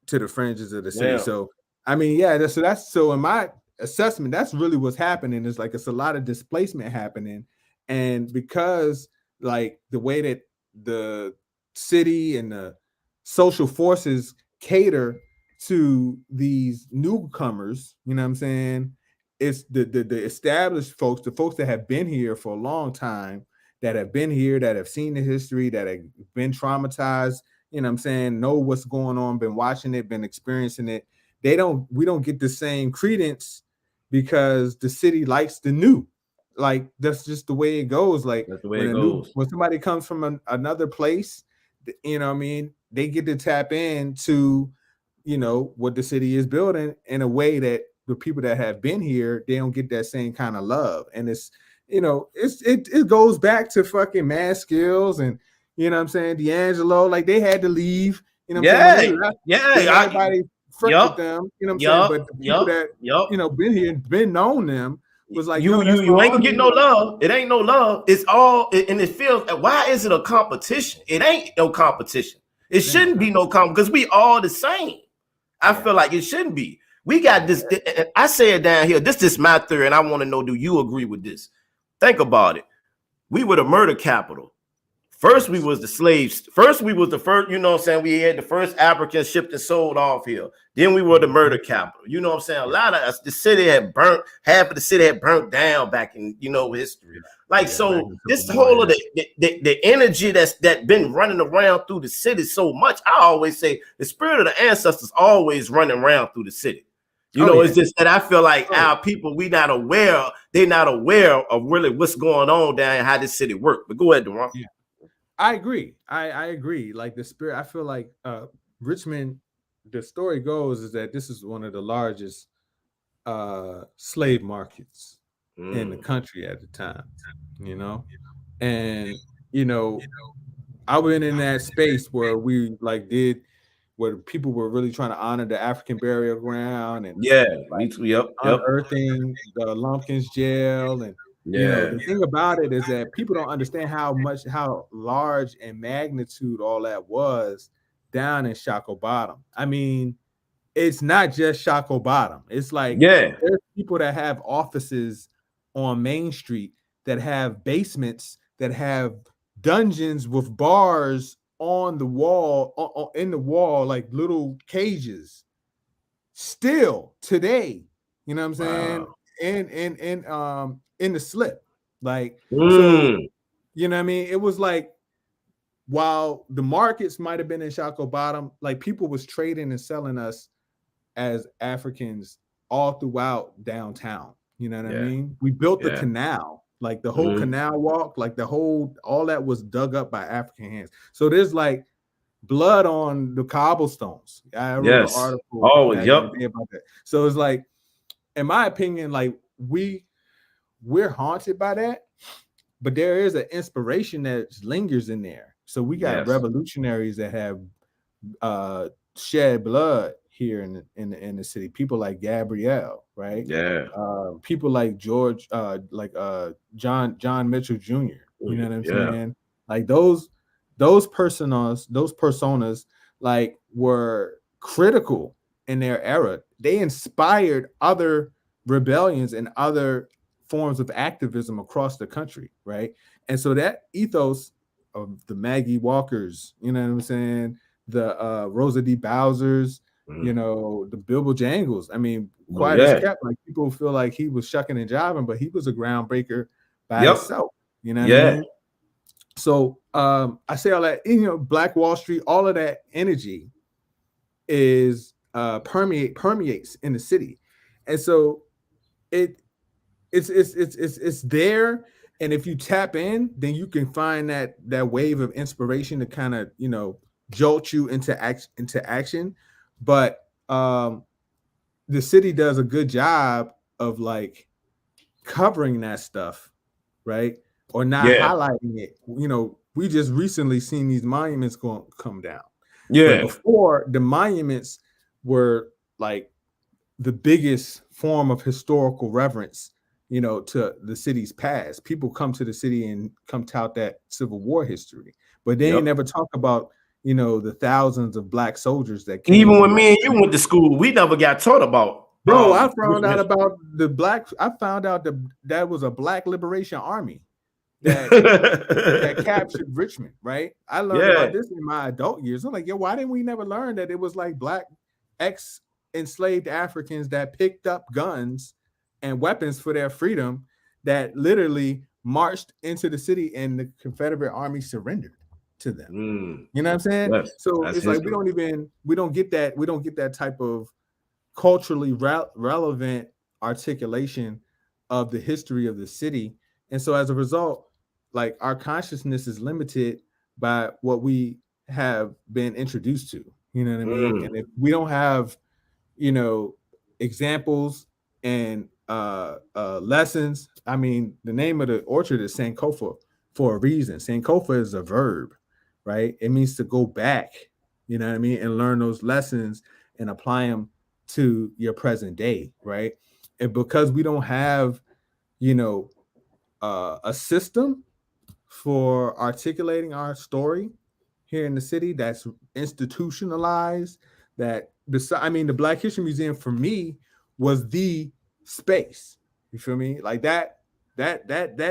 to the fringes of the city. So, I mean, so in my assessment, that's really what's happening. Is like, it's a lot of displacement happening. And because like the way that the city and the social forces cater to these newcomers, you know what I'm saying? It's the established folks, the folks that have been here for a long time, that have been here, that have seen the history, that have been traumatized, you know what I'm saying, know what's going on, been watching it, been experiencing it. We don't get the same credence because the city likes the new. Like, that's just the way it goes. Like, when somebody comes from another place, you know what I mean, they get to tap into, you know, what the city is building in a way that the people that have been here, they don't get that same kind of love. And it's, you know, it goes back to fucking Mad Skills and, you know what I'm saying, D'Angelo, like they had to leave, you know what I'm saying, when they left, then everybody fricked with them, you know what I'm saying, but the people that, you know, been here, been known them, was like, you ain't gonna get no love. It ain't no love. It's all, and it feels. Why is it a competition? It ain't no competition. It shouldn't be no competition because we all the same. I feel like it shouldn't be. We got this. I say it down here. This is my theory, and I want to know: do you agree with this? Think about it. We were the murder capital. First, we was the slaves. First, we was the first, you know what I'm saying? We had the first Africans shipped and sold off here. Then we were the murder capital. You know what I'm saying? A lot of us, the city had burnt, half of the city had burnt down back in, you know, history. Like, so this whole of the energy that been running around through the city so much, I always say the spirit of the ancestors always running around through the city. You know, it's just that I feel like our people, they're not aware of really what's going on down and how this city works. But go ahead, Duron. Yeah. I agree. I agree. Like the spirit, I feel like Richmond, the story goes is that this is one of the largest slave markets in the country at the time, you know? And, you know, I went in that space where we like did where people were really trying to honor the African burial ground and unearthing the Lumpkins jail. And you know, the thing about it is that people don't understand how large and magnitude all that was down in Shockoe Bottom. I mean, it's not just Shockoe Bottom. It's like there's people that have offices on Main Street that have basements that have dungeons with bars on the wall, in the wall, like little cages. Still today, you know what I'm saying? And in the slip, like so, you know what I mean? It was like while the markets might have been in Shockoe Bottom, like people was trading and selling us as Africans all throughout downtown. You know what I mean? We built the canal. Like the whole canal walk, like all that was dug up by African hands. So there's like blood on the cobblestones. I wrote an article about that. So it's like, in my opinion, like we're haunted by that, but there is an inspiration that lingers in there. So we got revolutionaries that have shed blood here in the city. People like Gabrielle, right? People like George, John Mitchell Jr. You know what I'm saying? Like those personas like were critical in their era. They inspired other rebellions and other forms of activism across the country, right? And so that ethos of the Maggie Walkers, you know what I'm saying, the Rosa D. Bowsers, you know, the Bilbo Jangles. I mean, quiet as kept. Like people feel like he was shucking and jiving, but he was a groundbreaker by himself. You know what I mean? So I say all that, you know, Black Wall Street, all of that energy is permeates in the city, and so it's there. And if you tap in, then you can find that wave of inspiration to kind of, you know, jolt you into action. But the city does a good job of like covering that stuff, right? Or not highlighting it. You know, we just recently seen these monuments come down. But before, the monuments were like the biggest form of historical reverence, you know, to the city's past. People come to the city and come tout that Civil War history, but they never talk about, you know, the thousands of Black soldiers that came. Even when me and you went to school, we never got taught about. Bro, I found out about the Black. I found out that was a Black Liberation Army that captured Richmond, right? I learned about this in my adult years. I'm like, yo, why didn't we never learn that it was like Black ex-enslaved Africans that picked up guns and weapons for their freedom that literally marched into the city and the Confederate Army surrendered to them. You know what I'm saying? So it's like we don't get that type of culturally relevant articulation of the history of the city. And so as a result, like our consciousness is limited by what we have been introduced to. You know what I mean? And if we don't have, you know, examples and lessons, I mean, the name of the orchard is Sinkofa for a reason. Sinkofa is a verb, right? It means to go back, you know what I mean, and learn those lessons and apply them to your present day, right? And because we don't have, you know, a system for articulating our story here in the city that's institutionalized, that I mean, the Black History Museum for me was the space. You feel me? Like that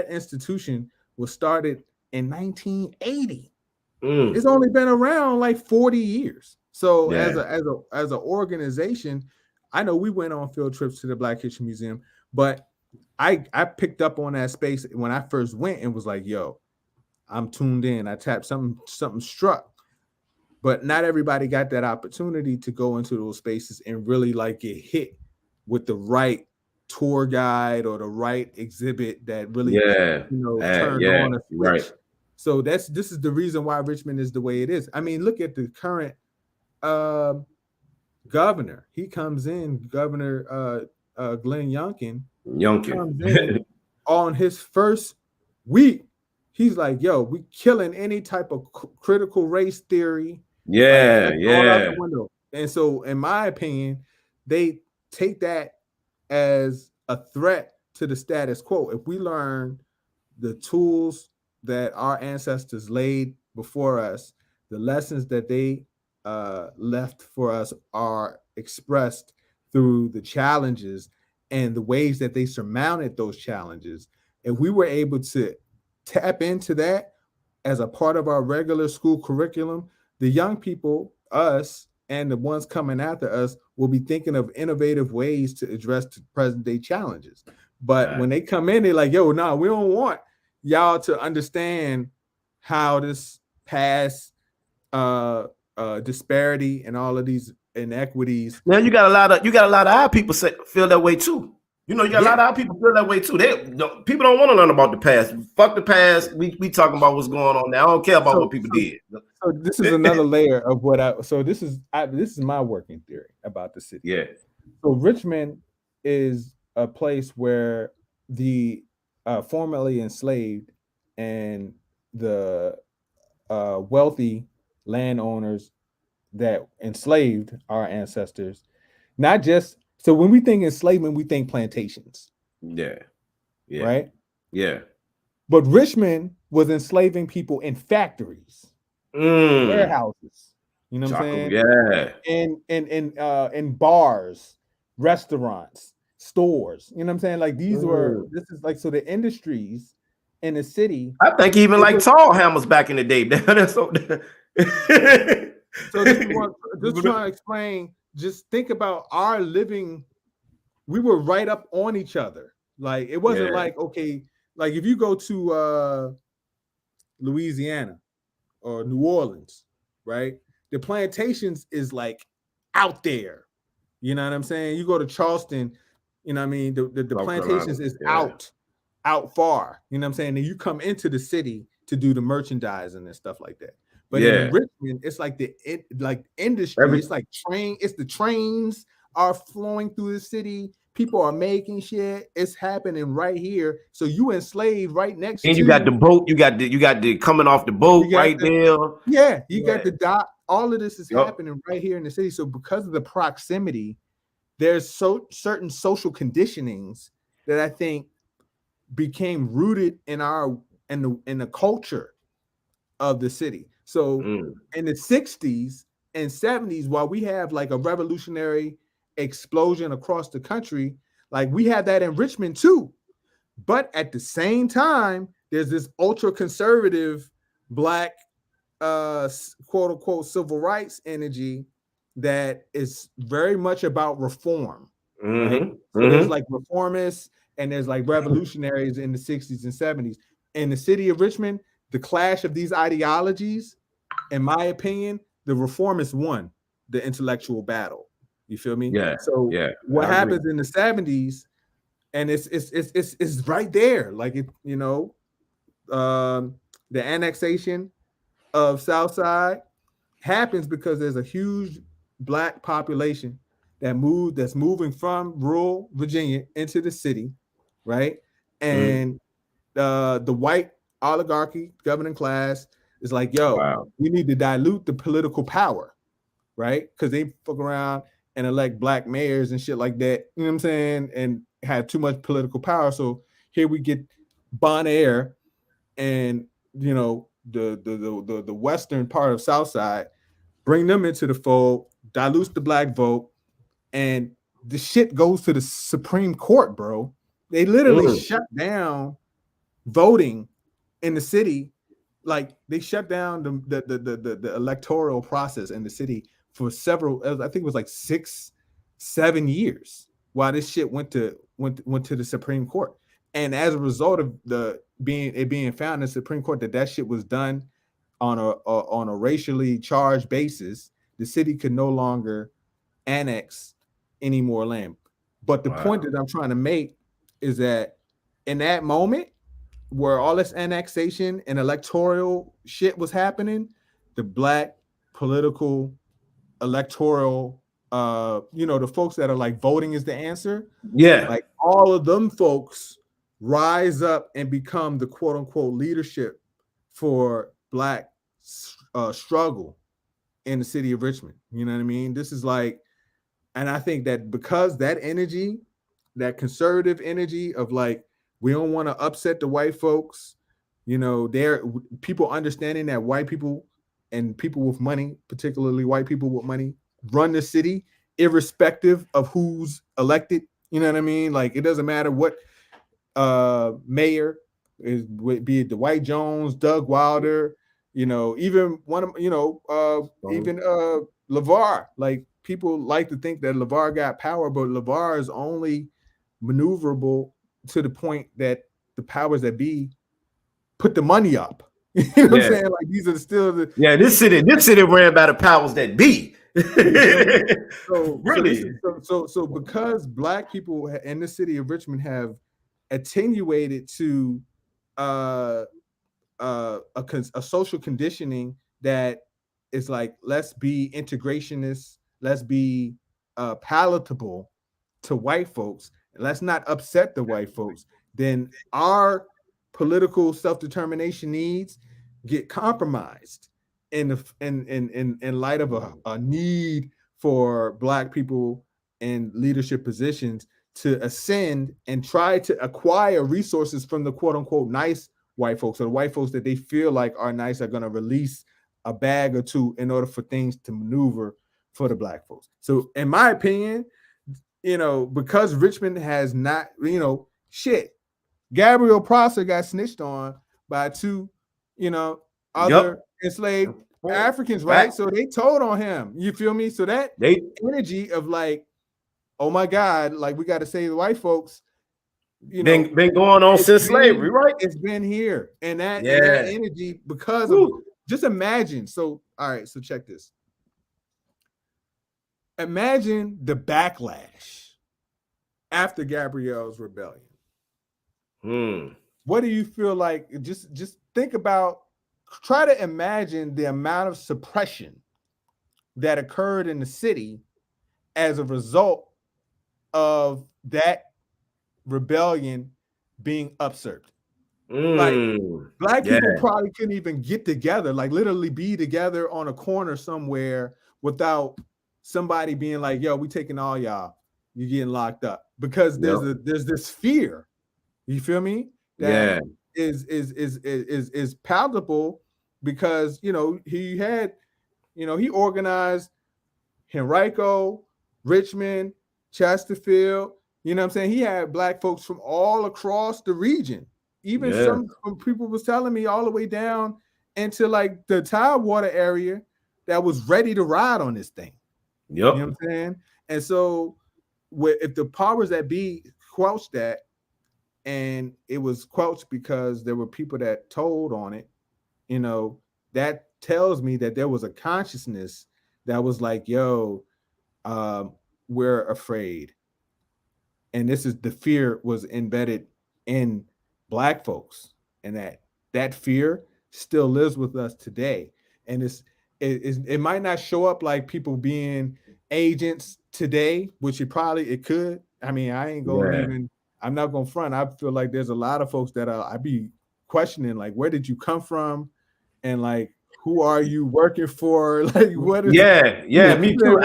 institution was started in 1980. It's only been around like 40 years. So as an organization, I know we went on field trips to the Black History Museum, but I picked up on that space when I first went and was like, yo, I'm tuned in. I tapped something struck. But not everybody got that opportunity to go into those spaces and really like get hit with the right tour guide or the right exhibit that really turned on a switch. Right. So this is the reason why Richmond is the way it is. I mean, look at the current governor. He comes in, Governor Glenn Youngkin comes in on his first week. He's like, yo, we killing any type of critical race theory. Yeah. All out the window. And so, in my opinion, they take that as a threat to the status quo. If we learn the tools that our ancestors laid before us, the lessons that they left for us are expressed through the challenges and the ways that they surmounted those challenges. If we were able to tap into that as a part of our regular school curriculum, the young people, us, and the ones coming after us will be thinking of innovative ways to address the present day challenges. But when they come in, they're like, yo, no, we don't want y'all to understand how this past disparity and all of these inequities. Now you got a lot of our people feel that way too. You know, you got a lot of our people feel that way too. People don't want to learn about the past. Fuck the past. We talking about what's going on now. I don't care about what people did. So this is another layer of what this is my working theory about the city. Yeah. So Richmond is a place where the formerly enslaved and the wealthy landowners that enslaved our ancestors, not just so when we think enslavement, we think plantations. Yeah. Right? Yeah. But Richmond was enslaving people in factories, warehouses. You know what I'm saying? Yeah. In bars, restaurants, stores. You know what I'm saying? Like this is like, so the industries in the city. I think even like tall hammers back in the day. So just trying to explain, just think about our living. We were right up on each other. Like it wasn't like, okay, like if you go to Louisiana or New Orleans, right? The plantations is like out there. You know what I'm saying? You go to Charleston, you know what I mean? The plantations is out far. You know what I'm saying? And you come into the city to do the merchandising and stuff like that. But in Richmond, it's like industry. It's like it's the trains are flowing through the city. People are making shit. It's happening right here. So you enslaved right next to. And you got the boat. You got the coming off the boat right there. Yeah, you got the dock. All of this is happening right here in the city. So because of the proximity, there's certain social conditionings that I think became rooted in the culture of the city. So in the 60s and 70s, while we have like a revolutionary explosion across the country, like we had that in Richmond too. But at the same time, there's this ultra conservative Black quote unquote civil rights energy that is very much about reform. Right? So there's like reformists and there's like revolutionaries in the 60s and 70s. In the city of Richmond, the clash of these ideologies, in my opinion, the reformists won the intellectual battle. You feel me? Yeah. So what happens in the 70s, and it's right there. Like it, you know, the annexation of Southside, happens because there's a huge black population that's moving from rural Virginia into the city, right? And the white oligarchy governing class is like, yo, Wow. we need to dilute the political power, right? Because they fuck around and elect black mayors and shit like that. You know what I'm saying? And have too much political power. So here we get Bon Air and the western part of Southside, bring them into the fold, dilutes the black vote, and the shit goes to the Supreme Court, bro. They literally shut down voting in the city. Like they shut down the electoral process in the city for several, I think it was like 6-7 years while this shit went to the Supreme Court. And as a result of being found in the Supreme Court that shit was done on a racially charged basis, the city could no longer annex any more land. But the point that I'm trying to make is that in that moment where all this annexation and electoral shit was happening, the black political electoral, the folks that are like voting is the answer. Yeah. Like all of them folks rise up and become the quote unquote leadership for black struggle in the city of Richmond. You know what I mean? This is like, and I think that because that energy, that conservative energy of like, we don't want to upset the white folks, they're people understanding that white people and people with money, particularly white people with money, run the city irrespective of who's elected. You know what I mean? Like it doesn't matter what mayor is, be it Dwight Jones, Doug Wilder, even one of even LeVar. Like people like to think that LeVar got power, but LeVar is only maneuverable to the point that the powers that be put the money up. You know what I'm saying? Like these are still the this city ran by the powers that be. So really, so because black people in the city of Richmond have attenuated to a social conditioning that is like, let's be integrationists, let's be palatable to white folks, and let's not upset the white folks, then our political self-determination needs get compromised in light of a need for black people in leadership positions to ascend and try to acquire resources from the quote unquote nice white folks, or the white folks that they feel like are nice are going to release a bag or two in order for things to maneuver for the black folks. So in my opinion, because Richmond has not, Gabriel Prosser got snitched on by two, other enslaved Africans, right? So they told on him. You feel me? So that energy of like, oh my God, like we got to save the white folks. Been going on since slavery, right? It's been here, and that energy because of just imagine. So all right, so check this. Imagine the backlash after Gabrielle's rebellion. What do you feel like? Just think about, try to imagine the amount of suppression that occurred in the city as a result of that rebellion being usurped. Like black people probably couldn't even get together, like literally be together on a corner somewhere without somebody being like, yo, we taking all y'all, you're getting locked up, because there's this fear, you feel me, that is palatable, because he had, he organized Henrico, Richmond, Chesterfield. You know what I'm saying? He had black folks from all across the region. Even some people was telling me all the way down into like the Tidewater area that was ready to ride on this thing. You know what I'm saying? And so if the powers that be quelched that, and it was quelched because there were people that told on it, that tells me that there was a consciousness that was like, yo, we're afraid. And this is the fear was embedded in black folks, and that fear still lives with us today. And it might not show up like people being agents today, which it could. I mean, I ain't gonna even. I'm not gonna front. I feel like there's a lot of folks that I be questioning, like, where did you come from, and like, who are you working for? Like, what is? Me too.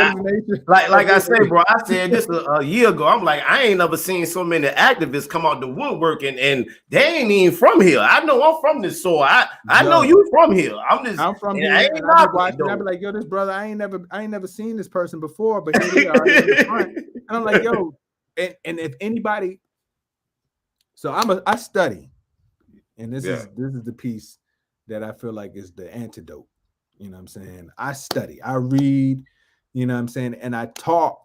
Like I say, bro, I said this a year ago. I'm like, I ain't never seen so many activists come out the woodwork, and they ain't even from here. I know I'm from this soil. I know you from here. I'm from here. I and I be watching. I be like, yo, this brother, I ain't never seen this person before, but here they are in the front. And I'm like, yo, and if anybody, so I study, and this is the piece that I feel like is the antidote. You know what I'm saying? I study, I read, you know what I'm saying? And I talk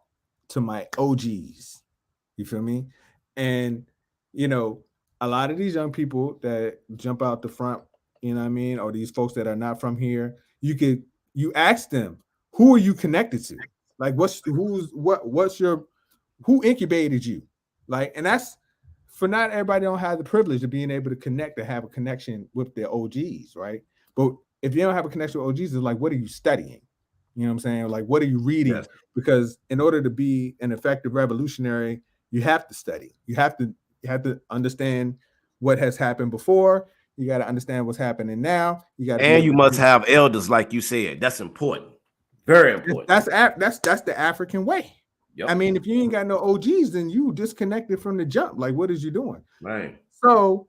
to my OGs. You feel me? And, you know, a lot of these young people that jump out the front, you know what I mean? Or these folks that are not from here, you ask them, who are you connected to? Like, who incubated you? Like, and that's, for not everybody don't have the privilege of being able to connect, to have a connection with their OGs, right? But if you don't have a connection with OGs, it's like, what are you studying? You know what I'm saying? Like, what are you reading? Yes. Because in order to be an effective revolutionary, you have to study. You have to understand what has happened before. You got to understand what's happening now. You must have elders, like you said. That's important. Very important. That's the African way. Yep. I mean, if you ain't got no OGs, then you disconnected from the jump. Like, what is you doing? Right. So,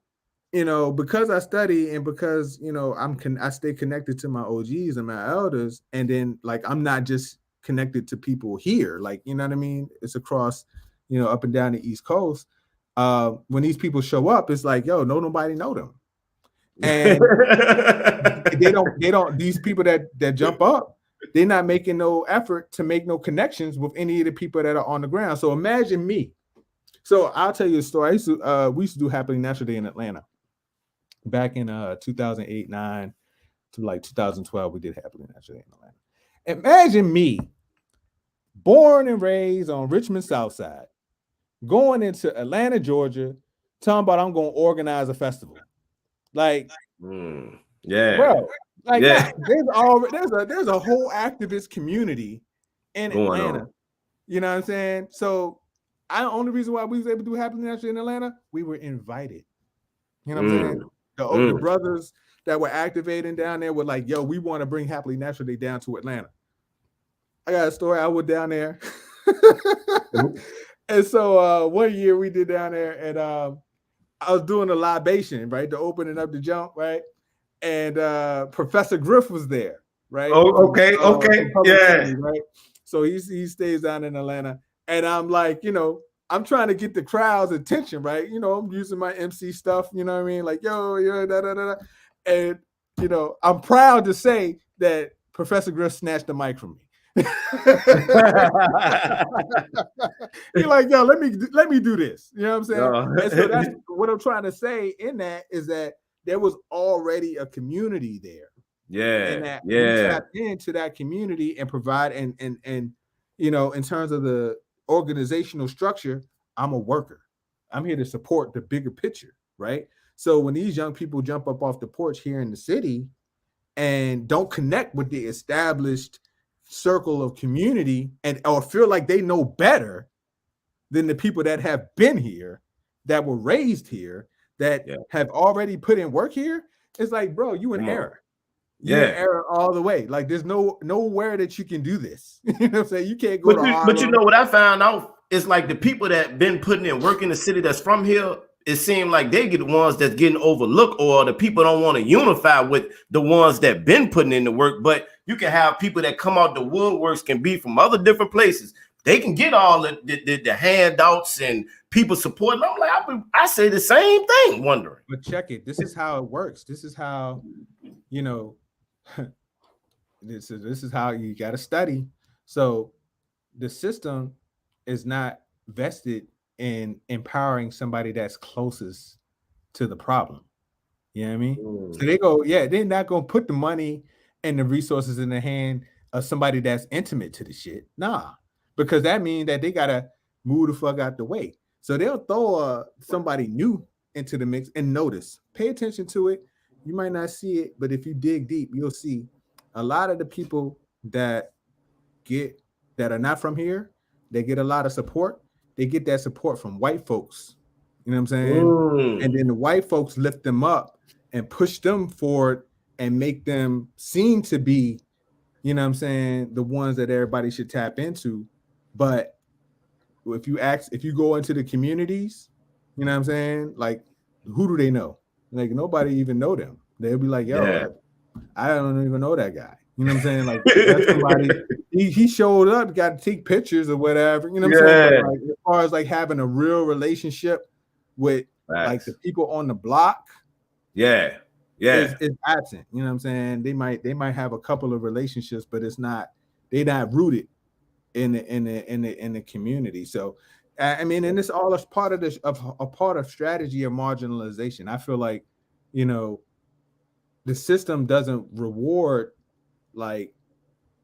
you know, because I study and because, you know, I stay connected to my OGs and my elders, and then like I'm not just connected to people here, like, you know what I mean? It's across, you know, up and down the East Coast. When these people show up, it's like, yo, nobody know them. And they don't these people that jump up, they're not making no effort to make no connections with any of the people that are on the ground. So imagine me. So I'll tell you a story. We used to do Happening Natural Day in Atlanta. Back in 2008-9 to like 2012, we did Happening Natural Day in Atlanta. Imagine me, born and raised on Richmond South Side, going into Atlanta, Georgia, talking about I'm going to organize a festival. Like, bro, like there's a whole activist community in Atlanta. You know what I'm saying? So the only reason why we was able to do Happening Natural in Atlanta, we were invited. You know what I'm saying? The brothers that were activating down there were like, yo, we want to bring Happily Natural Day down to Atlanta. I got a story. I was down there. And so one year we did down there, and I was doing a libation, right? The opening up the jump, right? And Professor Griff was there, right? Oh, okay. Yeah. Right. So he stays down in Atlanta. And I'm like, you know, I'm trying to get the crowd's attention, right? You know, I'm using my MC stuff, you know what I mean? Like, yo, da, da, da, da. And, you know, I'm proud to say that Professor Griff snatched the mic from me. He's like, yo, let me do this. You know what I'm saying? And so that's what I'm trying to say in that is that there was already a community there. Yeah. And that we tapped into that community and provide and you know, in terms of the organizational structure, I'm a worker. I'm here to support the bigger picture, right? So when these young people jump up off the porch here in the city and don't connect with the established circle of community or feel like they know better than the people that have been here, that were raised here, that have already put in work here, it's like, bro, you in error. You're in error all the way. Like, there's nowhere that you can do this. You know what I'm saying? You can't go to Harlem. But you know what I found out? It's like the people that been putting in work in the city that's from here, it seems like they get the ones that's getting overlooked, or the people don't want to unify with the ones that been putting in the work. But you can have people that come out the woodworks, can be from other different places. They can get all the handouts and people supporting. I'm like, I say the same thing, wondering. But check it. This is how it works. This is how, you know, this is how you got to study. So the system is not vested in empowering somebody that's closest to the problem. You know what I mean? So they go, they're not going to put the money and the resources in the hand of somebody that's intimate to the shit. Nah, because that means that they got to move the fuck out the way. So they'll throw somebody new into the mix and notice. Pay attention to it. You might not see it, but if you dig deep, you'll see A lot of the people that are not from here, they get a lot of support. They get that support from white folks. You know what I'm saying? And then the white folks lift them up and push them forward and make them seem to be, you know what I'm saying, the ones that everybody should tap into. But if you go into the communities, you know what I'm saying, like, who do they know? Like, nobody even know them. They'll be like, yo, I don't even know that guy. You know what I'm saying? Like, that's somebody, he showed up, got to take pictures or whatever. You know what I'm saying? But like, as far as like having a real relationship with like the people on the block, is absent. You know what I'm saying? They might have a couple of relationships, but they're not rooted in the community. So I mean, and it's all a part of this, a part of strategy of marginalization. I feel like, you know, the system doesn't reward, like,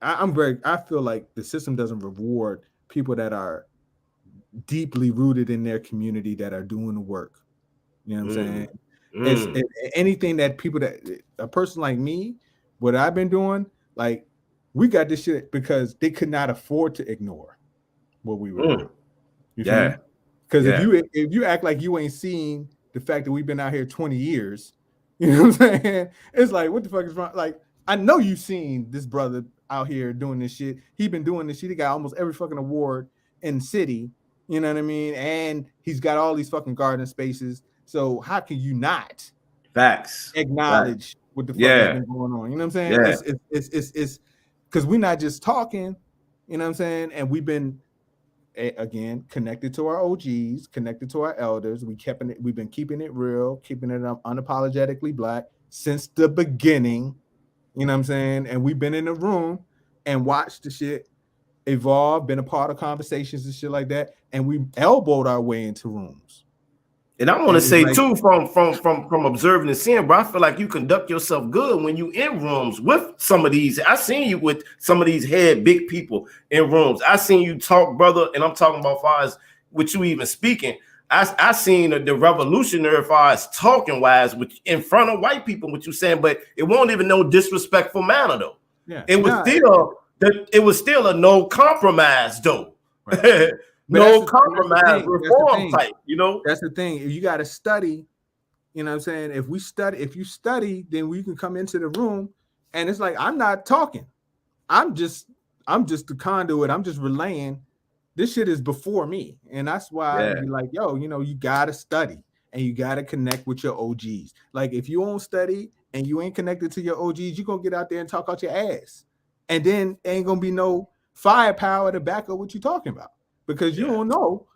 I feel like the system doesn't reward people that are deeply rooted in their community, that are doing the work. You know what I'm saying? It's anything that a person like me, what I've been doing, like, we got this shit because they could not afford to ignore what we were doing. You feel me? Because if you act like you ain't seen the fact that we've been out here 20 years, you know what I'm saying? It's like, what the fuck is wrong? Like, I know you've seen this brother out here doing this shit. He been doing this shit. He got almost every fucking award in the city. You know what I mean? And he's got all these fucking garden spaces. So how can you not acknowledge what the fuck has been going on? You know what I'm saying? It's because we're not just talking, you know what I'm saying? And we've been, again, connected to our OGs, connected to our elders. We've been keeping it real, keeping it unapologetically Black since the beginning. You know what I'm saying? And we've been in the room and watched the shit evolve, been a part of conversations and shit like that, and we elbowed our way into rooms. And I want to say, like, too, from observing and seeing, bro, I feel like you conduct yourself good when you in rooms with some of these. I seen you with some of these big people in rooms. I seen you talk, brother, and I'm talking about far as with you even speaking. I seen the revolutionary far as talking wise with in front of white people, what you saying, but it won't even no disrespectful manner though. Yeah, it was still a no compromise though. Right. No compromise, reform type, you know. That's the thing. If you got to study, you know what I'm saying? If you study, then we can come into the room and it's like, I'm not talking. I'm just the conduit. I'm just relaying. This shit is before me. And that's why I'd be like, yo, you know, you got to study and you got to connect with your OGs. Like, if you don't study and you ain't connected to your OGs, you're going to get out there and talk out your ass. And then ain't going to be no firepower to back up what you're talking about. Because you don't know,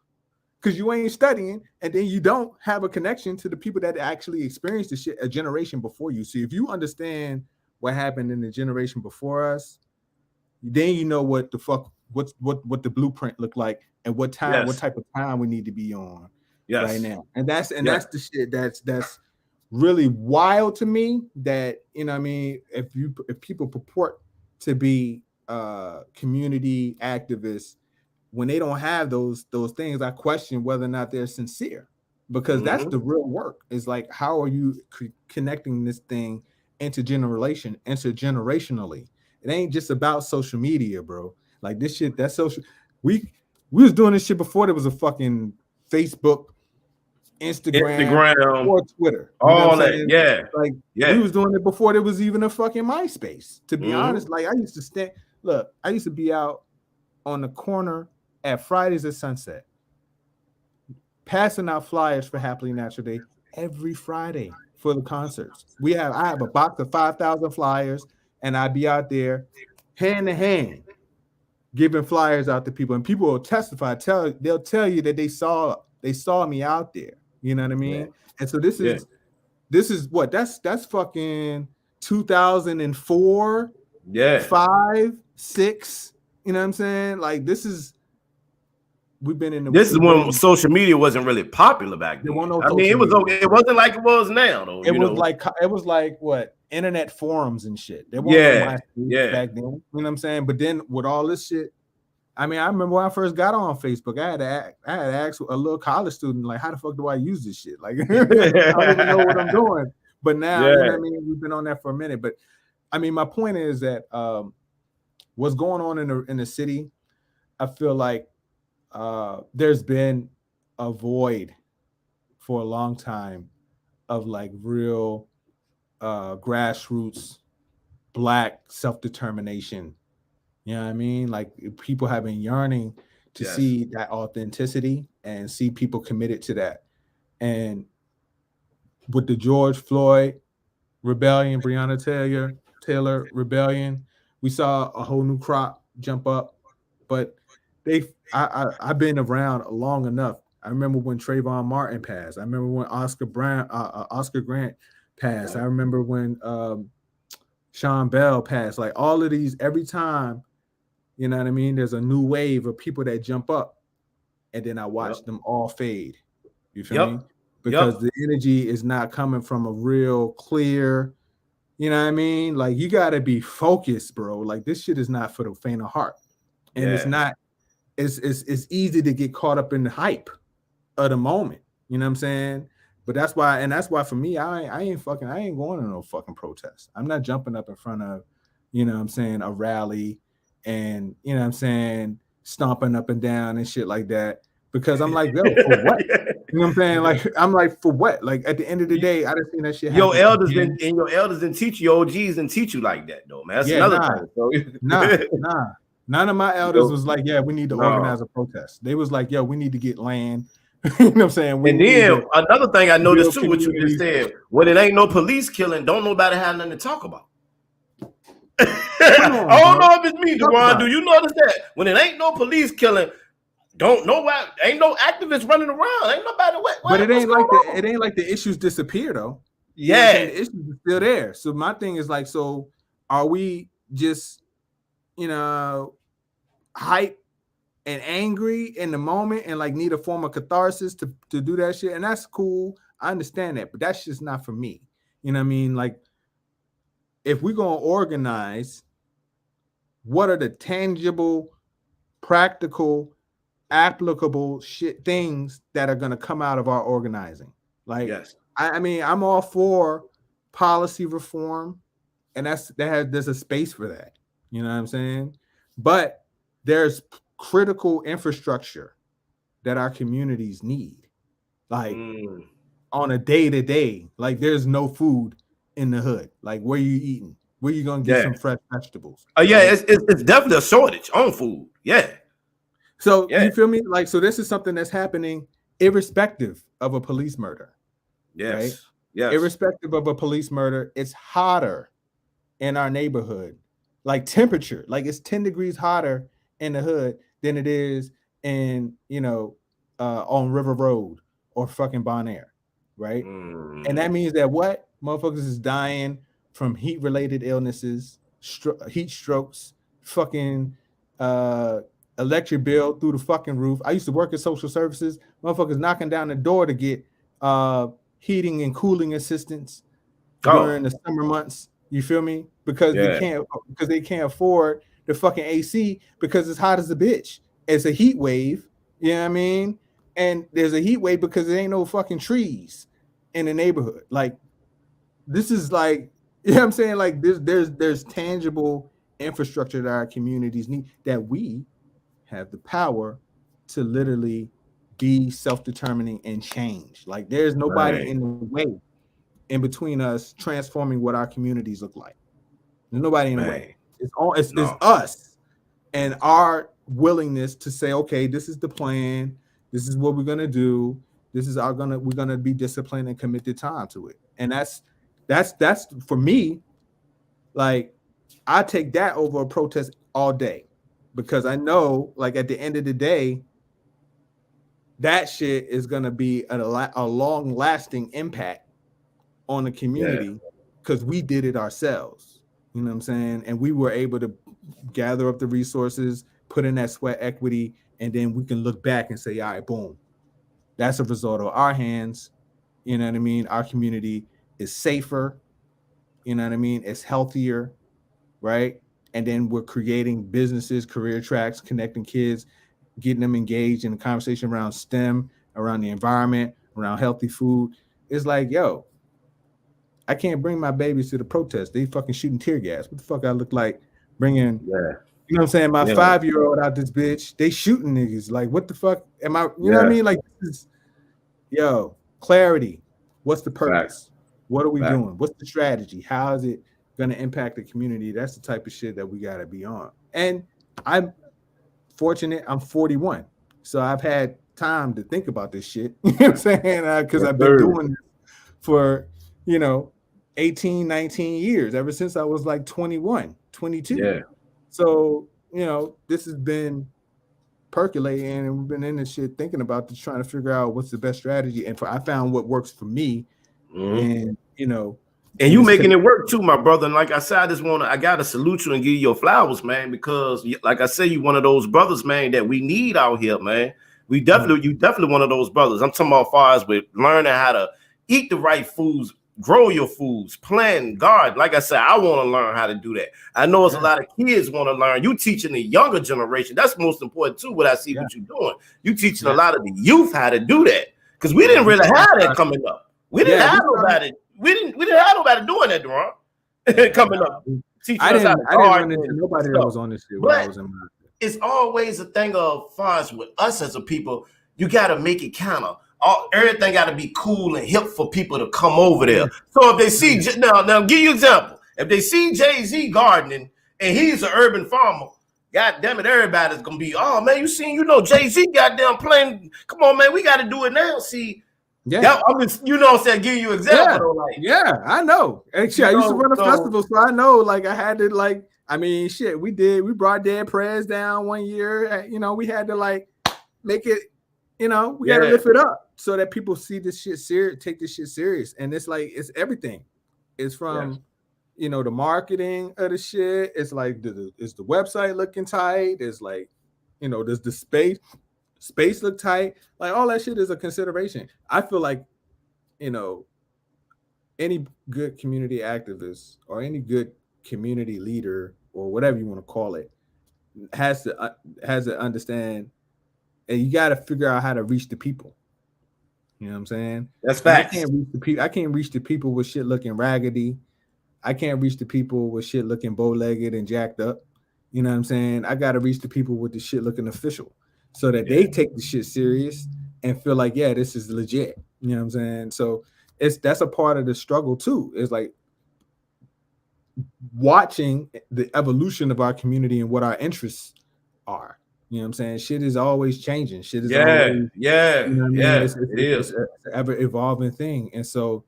because you ain't studying, and then you don't have a connection to the people that actually experienced the shit a generation before you. See, if you understand what happened in the generation before us, then you know what the fuck, what the blueprint looked like, and what time, what type of time we need to be on right now. And that's the shit that's really wild to me. That, you know what I mean, if people purport to be community activists, when they don't have those things, I question whether or not they're sincere, because that's the real work. Is like, how are you connecting this thing intergenerationally? It ain't just about social media, bro. Like, this shit, that's social. We was doing this shit before there was a fucking Facebook, Instagram or Twitter. All that, we was doing it before there was even a fucking MySpace. To be honest, like, I used to be out on the corner at Fridays at sunset, passing out flyers for Happily Natural Day every Friday for the concerts. I have a box of 5,000 flyers, and I'd be out there hand to hand giving flyers out to people, and people will testify. They'll tell you that they saw me out there. You know what I mean? Yeah. And so this is what that's fucking 2004, 5, 6. You know what I'm saying? Like, this is when social media wasn't really popular back then. I mean, it was okay. It wasn't like it was now, though. It was like what, internet forums and shit. There wasn't MySpace back then. You know what I'm saying? But then with all this shit, I mean, I remember when I first got on Facebook, I had to ask a little college student, like, how the fuck do I use this shit? Like, I don't even know what I'm doing. But now, you know what I mean? We've been on that for a minute. But I mean, my point is that what's going on in the city, I feel like there's been a void for a long time of like real grassroots black self-determination. You know what I mean? Like people have been yearning to Yes. see that authenticity and see people committed to that. And with the George Floyd rebellion, Breonna Taylor rebellion, we saw a whole new crop jump up. But I've been around long enough. I remember when Trayvon Martin passed. I remember when Oscar Grant passed. I remember when Sean Bell passed. Like all of these, every time, you know what I mean? There's a new wave of people that jump up, and then I watch them all fade. You feel me? Because the energy is not coming from a real clear, you know what I mean? Like you gotta be focused, bro. Like this shit is not for the faint of heart. And it's not, it's easy to get caught up in the hype of the moment. You know what I'm saying? But that's why for me, I ain't going to no fucking protest. I'm not jumping up in front of, you know what I'm saying, a rally and, you know what I'm saying, stomping up and down and shit like that. Because I'm like, yo, for what? You know what I'm saying? Like, I'm like, for what? Like, at the end of the day, I done seen that shit happen. Your elders didn't teach you, OGs didn't teach you like that, though, man. That's another thing. So. Nah. None of my elders was like, yeah, we need to organize a protest. They was like, yo, we need to get land. You know what I'm saying? And then another thing I noticed too, what you just said, when it ain't no police killing, don't nobody have nothing to talk about. I don't know if it's me, Duron. Do you notice that? When it ain't no police killing, ain't no activists running around. Ain't nobody but it ain't like the issues disappear though. Yeah. The issues are still there. So my thing is like, so are we just, you know, hype and angry in the moment and like need a form of catharsis to do that shit? And that's cool. I understand that, but that's just not for me. You know what I mean? Like, if we're going to organize, what are the tangible, practical, applicable things that are going to come out of our organizing? Like, I mean, I'm all for policy reform, and there's a space for that. You know what I'm saying? But there's critical infrastructure that our communities need, like on a day-to-day. Like, there's no food in the hood. Like, where you eating? Where you gonna get some fresh vegetables? Oh yeah, right? It's definitely a shortage on food. Yeah. So you feel me? Like, so this is something that's happening irrespective of a police murder. Yes. Right? Yes. Irrespective of a police murder, it's hotter in our neighborhood. Like temperature, like it's 10 degrees hotter in the hood than it is in, you know, on River Road or fucking Bon Air, right? And that means that what? Motherfuckers is dying from heat-related illnesses, heat strokes, fucking electric bill through the fucking roof. I used to work at social services. Motherfuckers knocking down the door to get heating and cooling assistance during the summer months. You feel me? Because they can't afford the fucking AC because it's hot as a bitch. It's a heat wave. You know what I mean? And there's a heat wave because there ain't no fucking trees in the neighborhood. Like, this is like, you know what I'm saying? Like, there's tangible infrastructure that our communities need, that we have the power to literally be self-determining and change. Like, there's nobody in the way in between us transforming what our communities look like. There's nobody in the way. It's us and our willingness to say, okay, this is the plan. This is what we're gonna do. This is we're gonna be disciplined and commit the time to it. And that's for me. Like, I take that over a protest all day, because I know, like, at the end of the day, that shit is gonna be a long lasting impact on the community, because we did it ourselves. You know what I'm saying? And we were able to gather up the resources, put in that sweat equity, and then we can look back and say, all right, boom, that's a result of our hands. You know what I mean? Our community is safer. You know what I mean? It's healthier, right? And then we're creating businesses, career tracks, connecting kids, getting them engaged in a conversation around STEM, around the environment, around healthy food. It's like, yo, I can't bring my babies to the protest. They fucking shooting tear gas. What the fuck I look like bringing? Yeah. You know what I'm saying? My Yeah. 5-year-old out this bitch. They shooting niggas. Like, what the fuck am I? You know what I mean? Like, this is, yo, clarity. What's the purpose? What are we doing? What's the strategy? How is it going to impact the community? That's the type of shit that we got to be on. And I'm fortunate. I'm 41. So I've had time to think about this shit. You know what I'm saying? Because I've been doing this for, 18, 19 years, ever since I was like 21, 22. Yeah. So, this has been percolating, and we've been in this shit thinking about this, trying to figure out what's the best strategy. And I found what works for me. And, and you making it work too, my brother. And like I said, I gotta salute you and give you your flowers, man, because like I say, you one of those brothers, man, that we need out here, man. You definitely one of those brothers. I'm talking about far as with learning how to eat the right foods, grow your foods, plant, garden. Like I said, I want to learn how to do that. I know it's a lot of kids want to learn. You teaching the younger generation. That's most important too. What I see what you're doing. You teaching a lot of the youth how to do that, because we didn't really have that coming up. We didn't have nobody. We didn't have nobody doing that, Duron. Coming up, I didn't run into nobody that was on this shit when I was in my. It's always a thing of far as with us as a people. You got to make it kind of. Everything got to be cool and hip for people to come over there. So if they see now, give you an example. If they see Jay-Z gardening and he's an urban farmer, God damn it, everybody's gonna be, oh man, Jay-Z goddamn playing. Come on, man, we got to do it now. See, I'm just, what I'm saying, give you an example. I know. Actually, I used to run a festival, so I know. Like, I had to shit. We brought Dead Prez down one year. We had to make it. We got to lift it up so that people see this shit serious, take this shit serious. And it's it's everything. It's from, the marketing of the shit. It's like, is the website looking tight? It's like, does the space look tight? Like, all that shit is a consideration. I feel like, any good community activist or any good community leader or whatever you want to call it has to understand. And you got to figure out how to reach the people. You know what I'm saying? That's facts. I can't reach the people with shit looking raggedy. I can't reach the people with shit looking bow-legged and jacked up. You know what I'm saying? I got to reach the people with the shit looking official, so that they take the shit serious and feel like, yeah, this is legit. You know what I'm saying? So that's a part of the struggle too. It's like watching the evolution of our community and what our interests are. You know what I'm saying? Shit is always changing. Shit is always, it's an ever evolving thing. And so,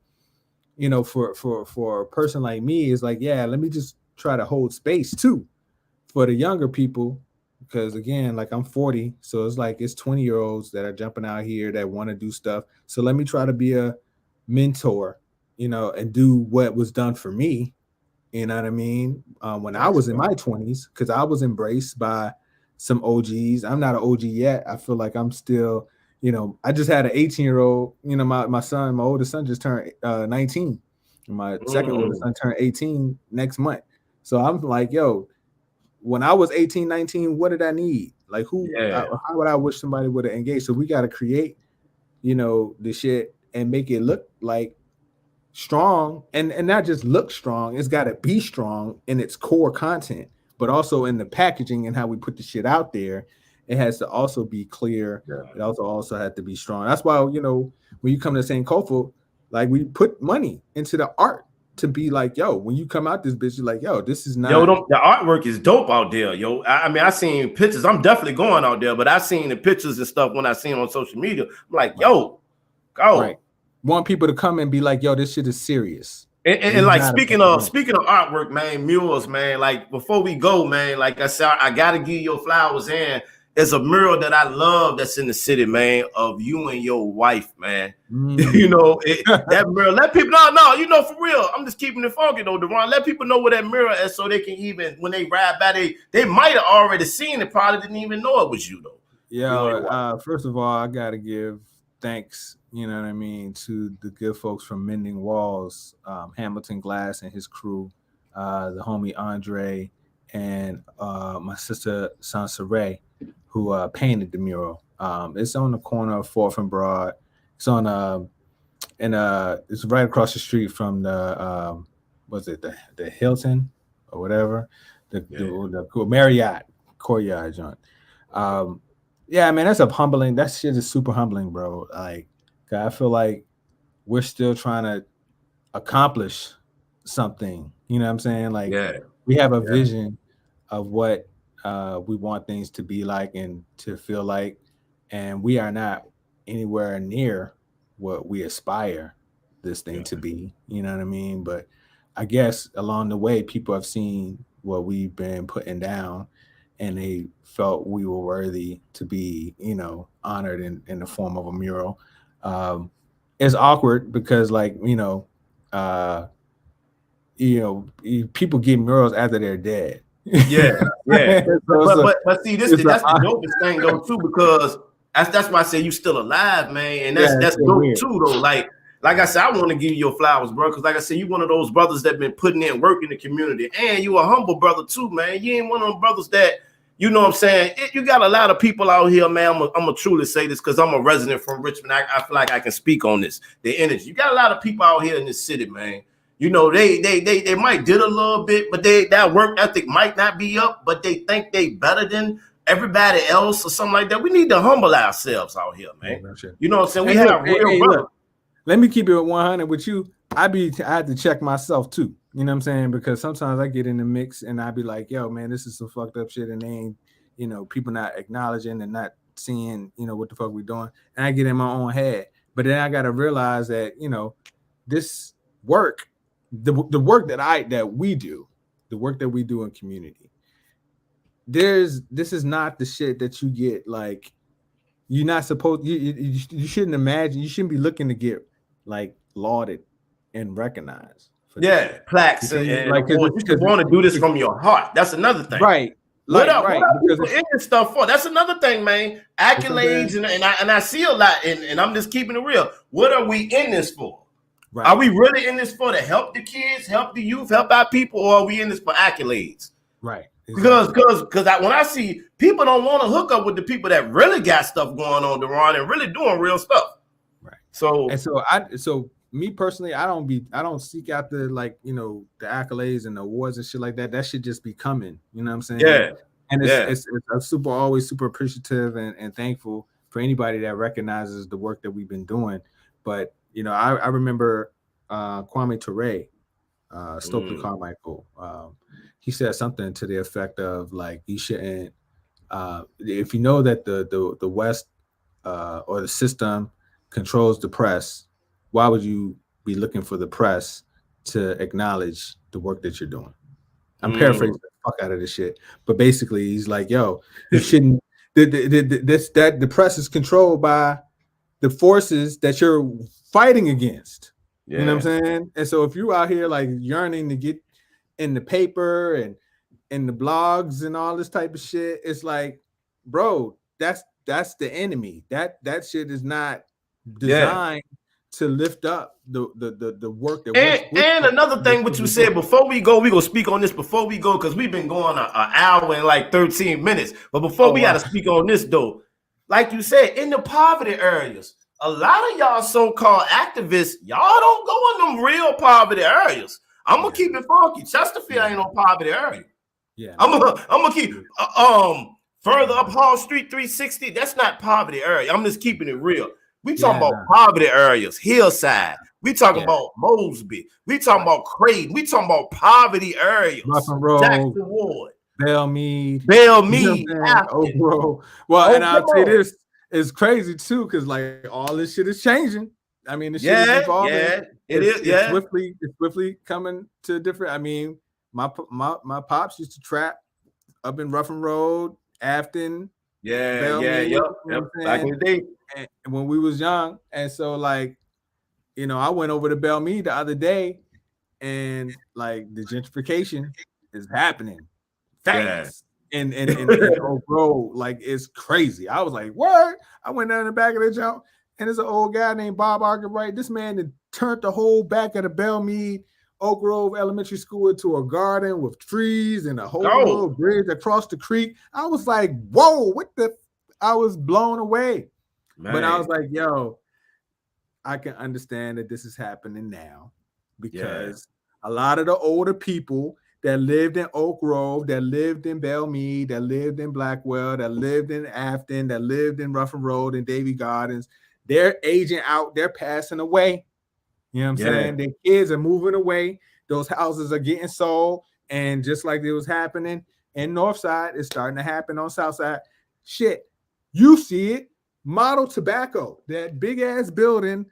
for a person like me, it's like, let me just try to hold space too for the younger people. Because again, like, I'm 40, so it's like it's 20-year-olds that are jumping out here that want to do stuff. So let me try to be a mentor, and do what was done for me. You know what I mean? When I was in my 20s, because I was embraced by some OGs. I'm not an OG yet. I feel like I'm still, I just had an 18-year-old, my son, my oldest son just turned 19. And my second oldest son turned 18 next month. So I'm like, yo, when I was 18, 19, what did I need? Like, how would I wish somebody would have engaged? So we got to create, the shit and make it look like strong, and not just look strong. It's got to be strong in its core content, but also in the packaging and how we put the shit out there. It has to also be clear. It also has to be strong. That's why, when you come to Sinkofa, like, we put money into the art to be like, yo, when you come out this bitch, you're like, yo, this is not. Yo, the artwork is dope out there, yo. I mean, I seen pictures. I'm definitely going out there, but I seen the pictures and stuff when I seen on social media. I'm like, yo, go. Right. Want people to come and be like, yo, this shit is serious. And like, speaking of artwork, man, murals, man, like, before we go, man, like I said, I gotta give your flowers in. There's a mural that I love that's in the city, man, of you and your wife, man. That mural, let people know, for real. I'm just keeping it funky though, Duron. Let people know what that mural is, so they can, even when they ride by, they might have already seen it, probably didn't even know it was you though. Yeah, first of all, I gotta give thanks, to the good folks from Mending Walls, Hamilton Glass and his crew, the homie Andre, and my sister Sansaray, who painted the mural. It's on the corner of 4th and Broad. It's on and it's right across the street from the was it the Hilton or whatever, the Marriott Courtyard joint. Yeah, man, that's a humbling. That shit is super humbling, bro. Like, I feel like we're still trying to accomplish something. You know what I'm saying? Like, we have a vision of what we want things to be like and to feel like, and we are not anywhere near what we aspire this thing to be. You know what I mean? But I guess along the way, people have seen what we've been putting down, and they felt we were worthy to be, you know, honored in the form of a mural. It's awkward because, like, people get murals after they're dead. Yeah. but see, that's the dopest thing though too, because that's why I say you still alive, man, and that's dope weird too though. Like I said, I want to give you your flowers, bro, because like I said, you one of those brothers that been putting in work in the community, and you a humble brother too, man. You ain't one of them brothers that, you know what I'm saying? You got a lot of people out here, man. I'm gonna truly say this because I'm a resident from Richmond. I feel like I can speak on this. The energy. You got a lot of people out here in this city, man. You know, they might did a little bit, but that work ethic might not be up, but they think they better than everybody else or something like that. We need to humble ourselves out here, man. You know what I'm saying? We have real brothers. Let me keep it 100 with you. I had to check myself too. You know what I'm saying? Because sometimes I get in the mix and I be like, yo, man, this is some fucked up shit, and they ain't, you know, people not acknowledging and not seeing, you know, what the fuck we doing. And I get in my own head. But then I gotta realize that, you know, this work, the work that we do, the work that we do in community, this is not the shit that you get, like, you're not supposed, you shouldn't imagine, you shouldn't be looking to get like lauded and recognized. Plaques and like, you want to do this from your heart. That's another thing, right? Like, what are people in this stuff for? That's another thing, man. Accolades and I see a lot, and I'm just keeping it real. What are we in this for? Right. Are we really in this for to help the kids, help the youth, help our people, or are we in this for accolades? Right. Exactly. Because when I see people don't want to hook up with the people that really got stuff going on, Duron, and really doing real stuff. Right. So me personally, I don't seek out the, like, you know, the accolades and the awards and shit like that. That should just be coming. You know what I'm saying? Yeah. And it's always super appreciative and thankful for anybody that recognizes the work that we've been doing. But, you know, I remember Kwame Ture, Stokely Carmichael. He said something to the effect of, like, you shouldn't, if you know that the West or the system controls the press, why would you be looking for the press to acknowledge the work that you're doing? I'm paraphrasing the fuck out of this shit, but basically he's like, yo, you shouldn't. The press is controlled by the forces that you're fighting against. Yeah. You know what I'm saying? And so if you out here like yearning to get in the paper and in the blogs and all this type of shit, it's like, bro, that's the enemy. That shit is not designed to lift up the work that and another thing what you said before we go, we're gonna speak on this before we go, because we've been going an hour and like 13 minutes. But before we gotta speak on this though, like you said, in the poverty areas, a lot of y'all so-called activists, y'all don't go in them real poverty areas. I'm gonna keep it funky. Chesterfield ain't no poverty area. Yeah, I'm gonna keep further up Hall Street 360. That's not poverty area. I'm just keeping it real. We talking about poverty areas, Hillside. We talking about Mosby. We talking about Creighton. We talking about poverty areas. Ruffin Road, Jackson Ward, Bellmead. Oh, bro. Well, and I'll say this is crazy too, because like all this shit is changing. I mean, the shit is evolving. It's swiftly coming to different. I mean, my pops used to trap up in Ruffin Road, Afton. Back in the day. And when we was young, and so like, you know, I went over to Bellmead the other day, and like the gentrification is happening fast, and oh bro, like it's crazy. I was like, what? I went down the back of the jump, and there's an old guy named Bob Arkwright. This man had turned the whole back of the Bellmead Oak Grove Elementary School into a garden with trees and a whole little bridge across the creek. I was like, whoa, what the? I was blown away. Man. But I was like, yo, I can understand that this is happening now because a lot of the older people that lived in Oak Grove, that lived in Belmead, that lived in Blackwell, that lived in Afton, that lived in Ruffin Road and Davy Gardens, they're aging out, they're passing away. You know what I'm saying? Their kids are moving away. Those houses are getting sold. And just like it was happening in Northside, it's starting to happen on Southside. Shit, you see it. Model Tobacco, that big ass building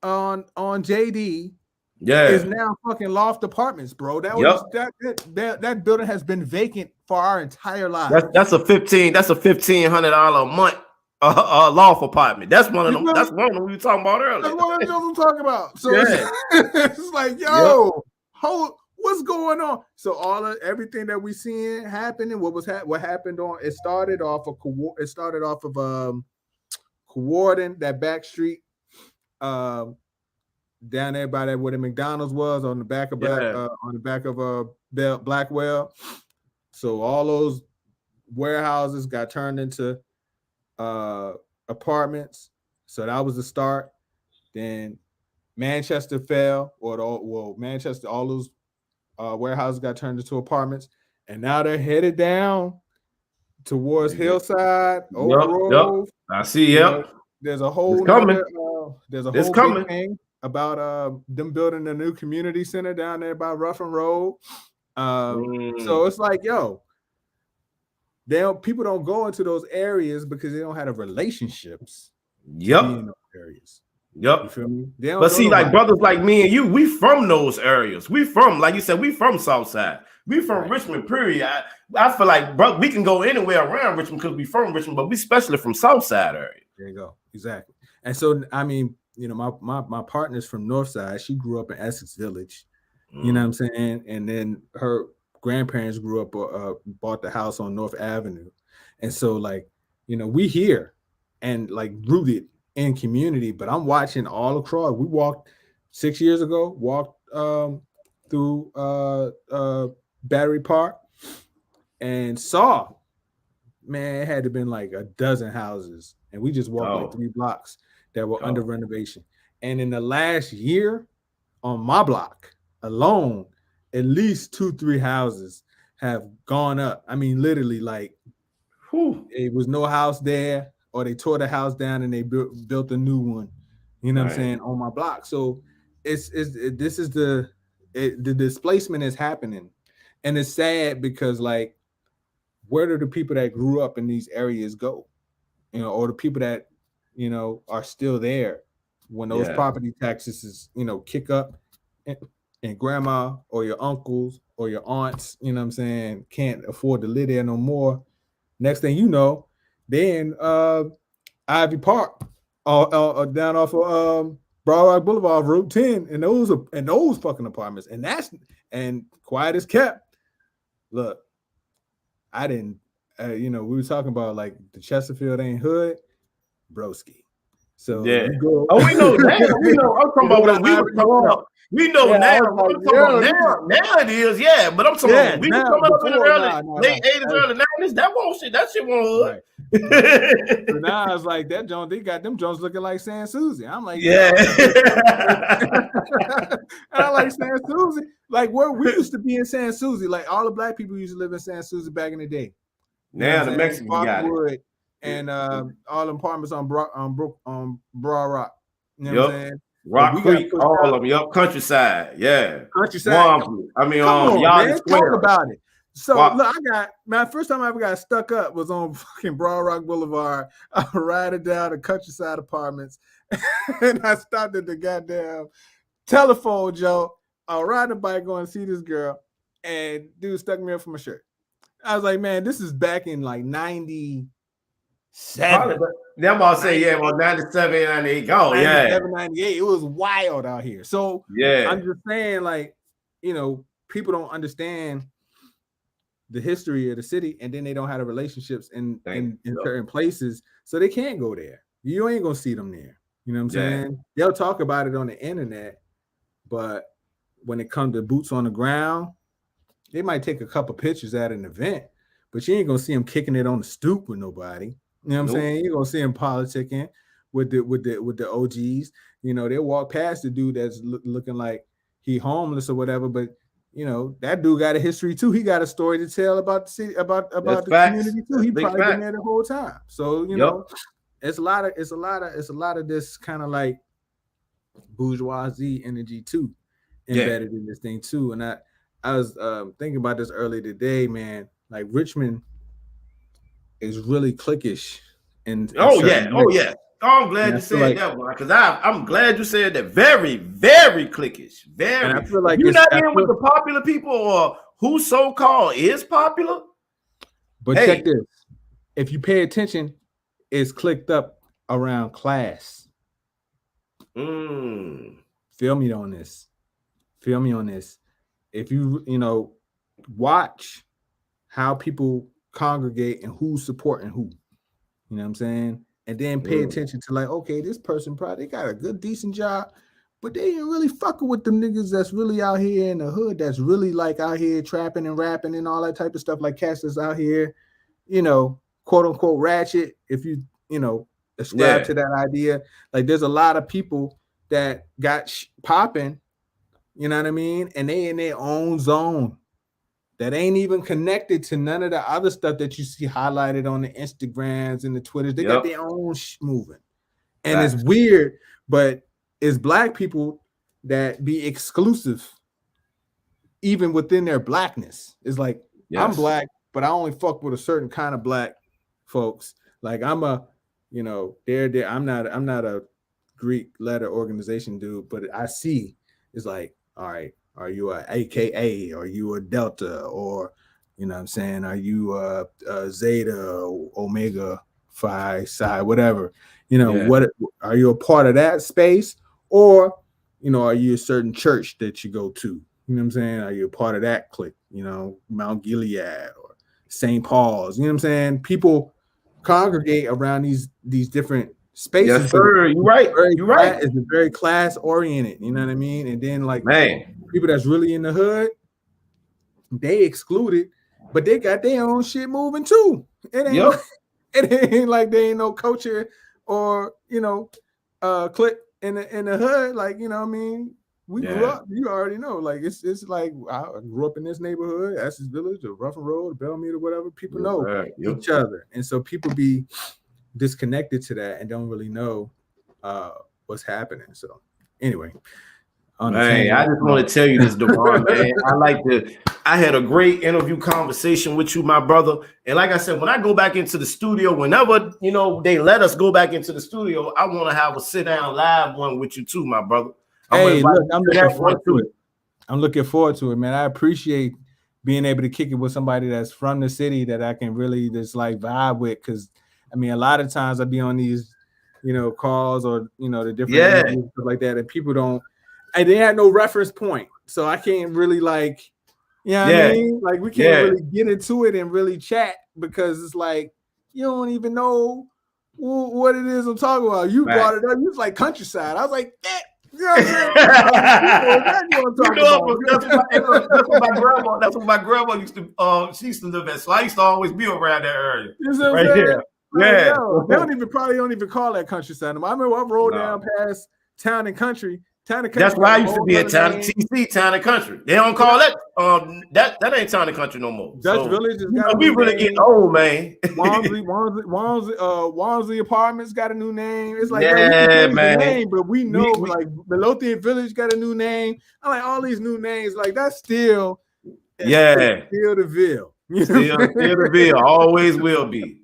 on JD, is now fucking loft apartments, bro. That building has been vacant for our entire lives. That's a $1,500 a month loft apartment. That's one of them. That's one of them we were talking about earlier. That's one of them I'm talking about. So it's like, yo, what's going on? So everything that we seeing happening, what happened on it started off of Cowarden, that back street, down there by that where the McDonald's was on the back of Blackwell. So all those warehouses got turned into apartments. So that was the start. Then Manchester fell, Manchester, all those warehouses got turned into apartments, and now they're headed down towards Hillside, Oak Grove. I see. There's a whole big thing about them building a new community center down there by Ruffin Road. So it's like, yo, people don't go into those areas because they don't have the relationships. Yep. To be in those areas. Yep. You feel me? But see, like brothers like me and you, we from those areas. We from, like you said, we from Southside. We from Richmond, period. I feel like, bro, we can go anywhere around Richmond because we from Richmond, but we especially from Southside area. There you go. Exactly. And so, I mean, you know, my partner's from Northside. She grew up in Essex Village. You know what I'm saying? And then her grandparents grew up, bought the house on North Avenue. And so, like, you know, we here and like rooted in community, but I'm watching all across. We walked 6 years ago, through Battery Park and saw, man, it had to been like a dozen houses. And we just walked like 3 blocks that were under renovation. And in the last year on my block alone, at least 2-3 houses have gone up. I mean, literally, like, it was no house there, or they tore the house down and they built a new one. You know what I'm saying, on my block. So the displacement is happening, and it's sad because, like, where do the people that grew up in these areas go? You know, or the people that, you know, are still there when those property taxes kick up, and grandma or your uncles or your aunts, you know what I'm saying, can't afford to live there no more. Next thing you know, they in Ivy Park, down off of Broad Rock Boulevard, Route 10, and those fucking apartments, and quiet as kept. Look, I didn't, we were talking about like the Chesterfield ain't hood, broski. So we know that. We know. I'm talking about when we were talking about. We know now. Like, I'm talking about now it is, but I'm talking about we were coming up in the late 80s, early 90s. That shit won't hood. Right. So now it's like that joint, they got them joints looking like San Susie. I'm like, and I like San Susie. Like where we used to be in San Susie, like all the black people used to live in San Susie back in the day. Now the Mexicans got it. And all the apartments on Broad Rock. You know what I'm saying? Rock Creek, all of them. Countryside. Countryside. Yard Square. Talk about it. So look, my first time I ever got stuck up was on fucking Broad Rock Boulevard. I riding down the Countryside apartments, and I stopped at the goddamn telephone, Joe. I was riding a bike going to see this girl, and dude stuck me up for my shirt. I was like, man, this is back in like 97. Them all say, 97, 98. Oh, 97, 98. It was wild out here. So I'm just saying, like, people don't understand the history of the city, and then they don't have the relationships in certain places, so they can't go there. You ain't gonna see them there. You know what I'm saying? They'll talk about it on the internet, but when it comes to boots on the ground, they might take a couple pictures at an event, but you ain't gonna see them kicking it on the stoop with nobody. You know what I'm saying? You're gonna see them politicking with the OGs. You know, they walk past the dude that's looking like he homeless or whatever, but you know, that dude got a history too. He got a story to tell about the city, about the community too. He probably been there the whole time. So, you know, it's a lot of this kind of like bourgeoisie energy too embedded in this thing too. And I was thinking about this earlier today, man. Like Richmond is really cliquish. And oh yeah. I'm glad you said that one, because I'm glad you said that. Very, very cliquish. Very. And I feel like you're not in with the popular people or who so-called is popular. But check this. If you pay attention, it's clicked up around class. Feel me on this. If you watch how people congregate and who's supporting who, you know what I'm saying? And then pay attention to like, okay, this person probably got a good, decent job, but they ain't really fucking with them niggas that's really out here in the hood, that's really like out here trapping and rapping and all that type of stuff, like cats that's out here, you know, quote unquote ratchet. If you ascribe to that idea, like there's a lot of people that got popping, you know what I mean? And they in their own zone that ain't even connected to none of the other stuff that you see highlighted on the Instagrams and the Twitters. They got their own moving. And it's weird, but it's black people that be exclusive even within their blackness. It's like, I'm black, but I only fuck with a certain kind of black folks. Like I'm I'm not a Greek letter organization dude, but I see it's like, all right, are you a AKA? Are you a Delta? Or, you know what I'm saying? Are you a Zeta, Omega, Phi, Psi, whatever? You know, what are you a part of that space? Or, you know, are you a certain church that you go to? You know what I'm saying? Are you a part of that clique? You know, Mount Gilead or St. Paul's. You know what I'm saying? People congregate around these different spaces. Yes, sir. You're right. You're right. It's very class oriented. You know what I mean? And then like, people that's really in the hood, they excluded, but they got their own shit moving too. It ain't like they ain't no culture or clique in the hood. Like, you know what I mean? We grew up, you already know. Like it's like I grew up in this neighborhood, Essex Village, or Ruffin Road, Bellmead, or whatever. People know each other. And so people be disconnected to that and don't really know what's happening. So anyway. Man, I just want to tell you this, Duron, man. I had a great interview conversation with you, my brother. And like I said, when I go back into the studio, whenever, they let us go back into the studio, I want to have a sit down live one with you too, my brother. I'm looking forward to it. I'm looking forward to it, man. I appreciate being able to kick it with somebody that's from the city that I can really just like vibe with. Cause I mean, a lot of times I be on these, calls or, the different interviews, stuff like that. And people don't, and they had no reference point. So I can't really like, what I mean? Like we can't really get into it and really chat because it's like, you don't even know what it is I'm talking about. You brought it up. You was like countryside. I was like, you know what I'm saying? That's what my grandma used to. She used to live at. So I used to always be around that area. You know what I'm saying? Yeah, they probably don't even call that countryside. I remember I rolled down past Town and Country. That's why I used to be at Town and Country. They don't call that. That ain't Town and Country no more. Dutch Village has got. We really getting old, man. Walmsley Apartments got a new name. It's like man. Name, but we know like Midlothian Village got a new name. I like all these new names. Like that's still still the Ville. Still the Ville. Always will be.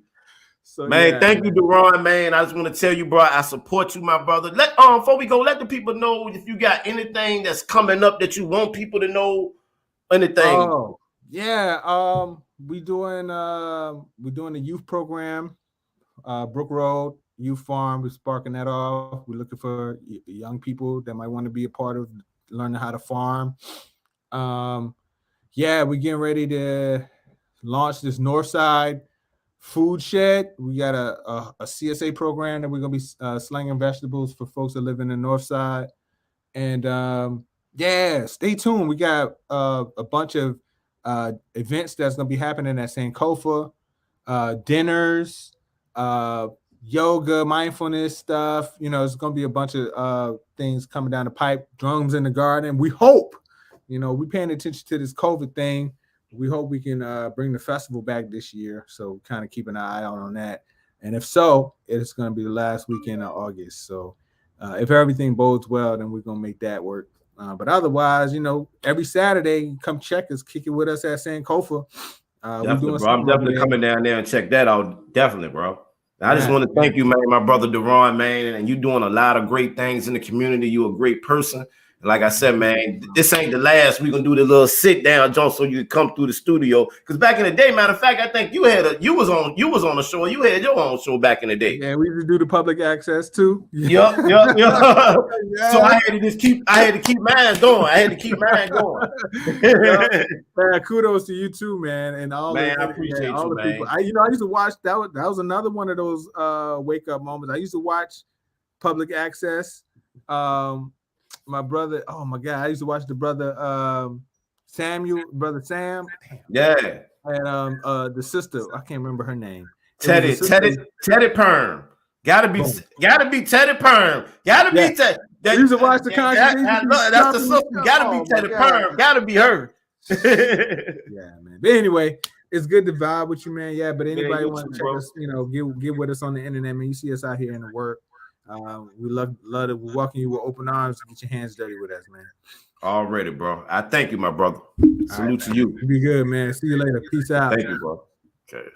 So, man, thank you, Duron, man. I just want to tell you, bro, I support you, my brother. Before we go, let the people know if you got anything that's coming up that you want people to know. Anything? Oh, yeah. We doing the youth program, Brook Road Youth Farm. We're sparking that off. We're looking for young people that might want to be a part of learning how to farm. We're getting ready to launch this Northside Food Shed. We got a CSA program that we're gonna be slinging vegetables for folks that live in the North Side. And stay tuned. We got a bunch of events that's gonna be happening at Sinkofa, dinners, yoga, mindfulness stuff. You know, it's gonna be a bunch of things coming down the pipe. Drums in the garden. We hope, you know, we're paying attention to this COVID thing. We hope we can bring the festival back this year. So kind of keep an eye out on that. And if so, it's going to be the last weekend of August. So if everything bodes well, then we're going to make that work. But otherwise, you know, every Saturday, come check us, kick it with us at Sinkofa. Definitely, bro. I'm definitely coming down there and check that out. Definitely, bro. I just want to thank you, man, my brother Duron, man, and you doing a lot of great things in the community. You're a great person. Like I said, man, this ain't the last. We're gonna do the little sit down, John, so you can come through the studio. Because back in the day, matter of fact, I think you was on the show. You had your own show back in the day. Yeah, we used to do the public access too. Yep. Yeah. So I had to keep mine going. Man, kudos to you too, man, and all. Man, I appreciate all the people. I used to watch that. Was another one of those wake up moments. I used to watch public access. My brother, oh my God, I used to watch the brother Sam. Damn. Yeah. And the sister, I can't remember her name. Teddy Perm. Gotta be Teddy Perm. Gotta be Teddy. You used to watch the conversation. That's the sister. Gotta be Teddy Perm. Gotta be her. Yeah, man. But anyway, it's good to vibe with you, man. Yeah, but anybody want to check us, you know, get with us on the internet, man. You see us out here in the work. We love to welcome you with open arms to get your hands dirty with us, man. Already, bro. I thank you, my brother. Salute to you. Be good, man. See you later. Peace out. Thank you, bro. Okay.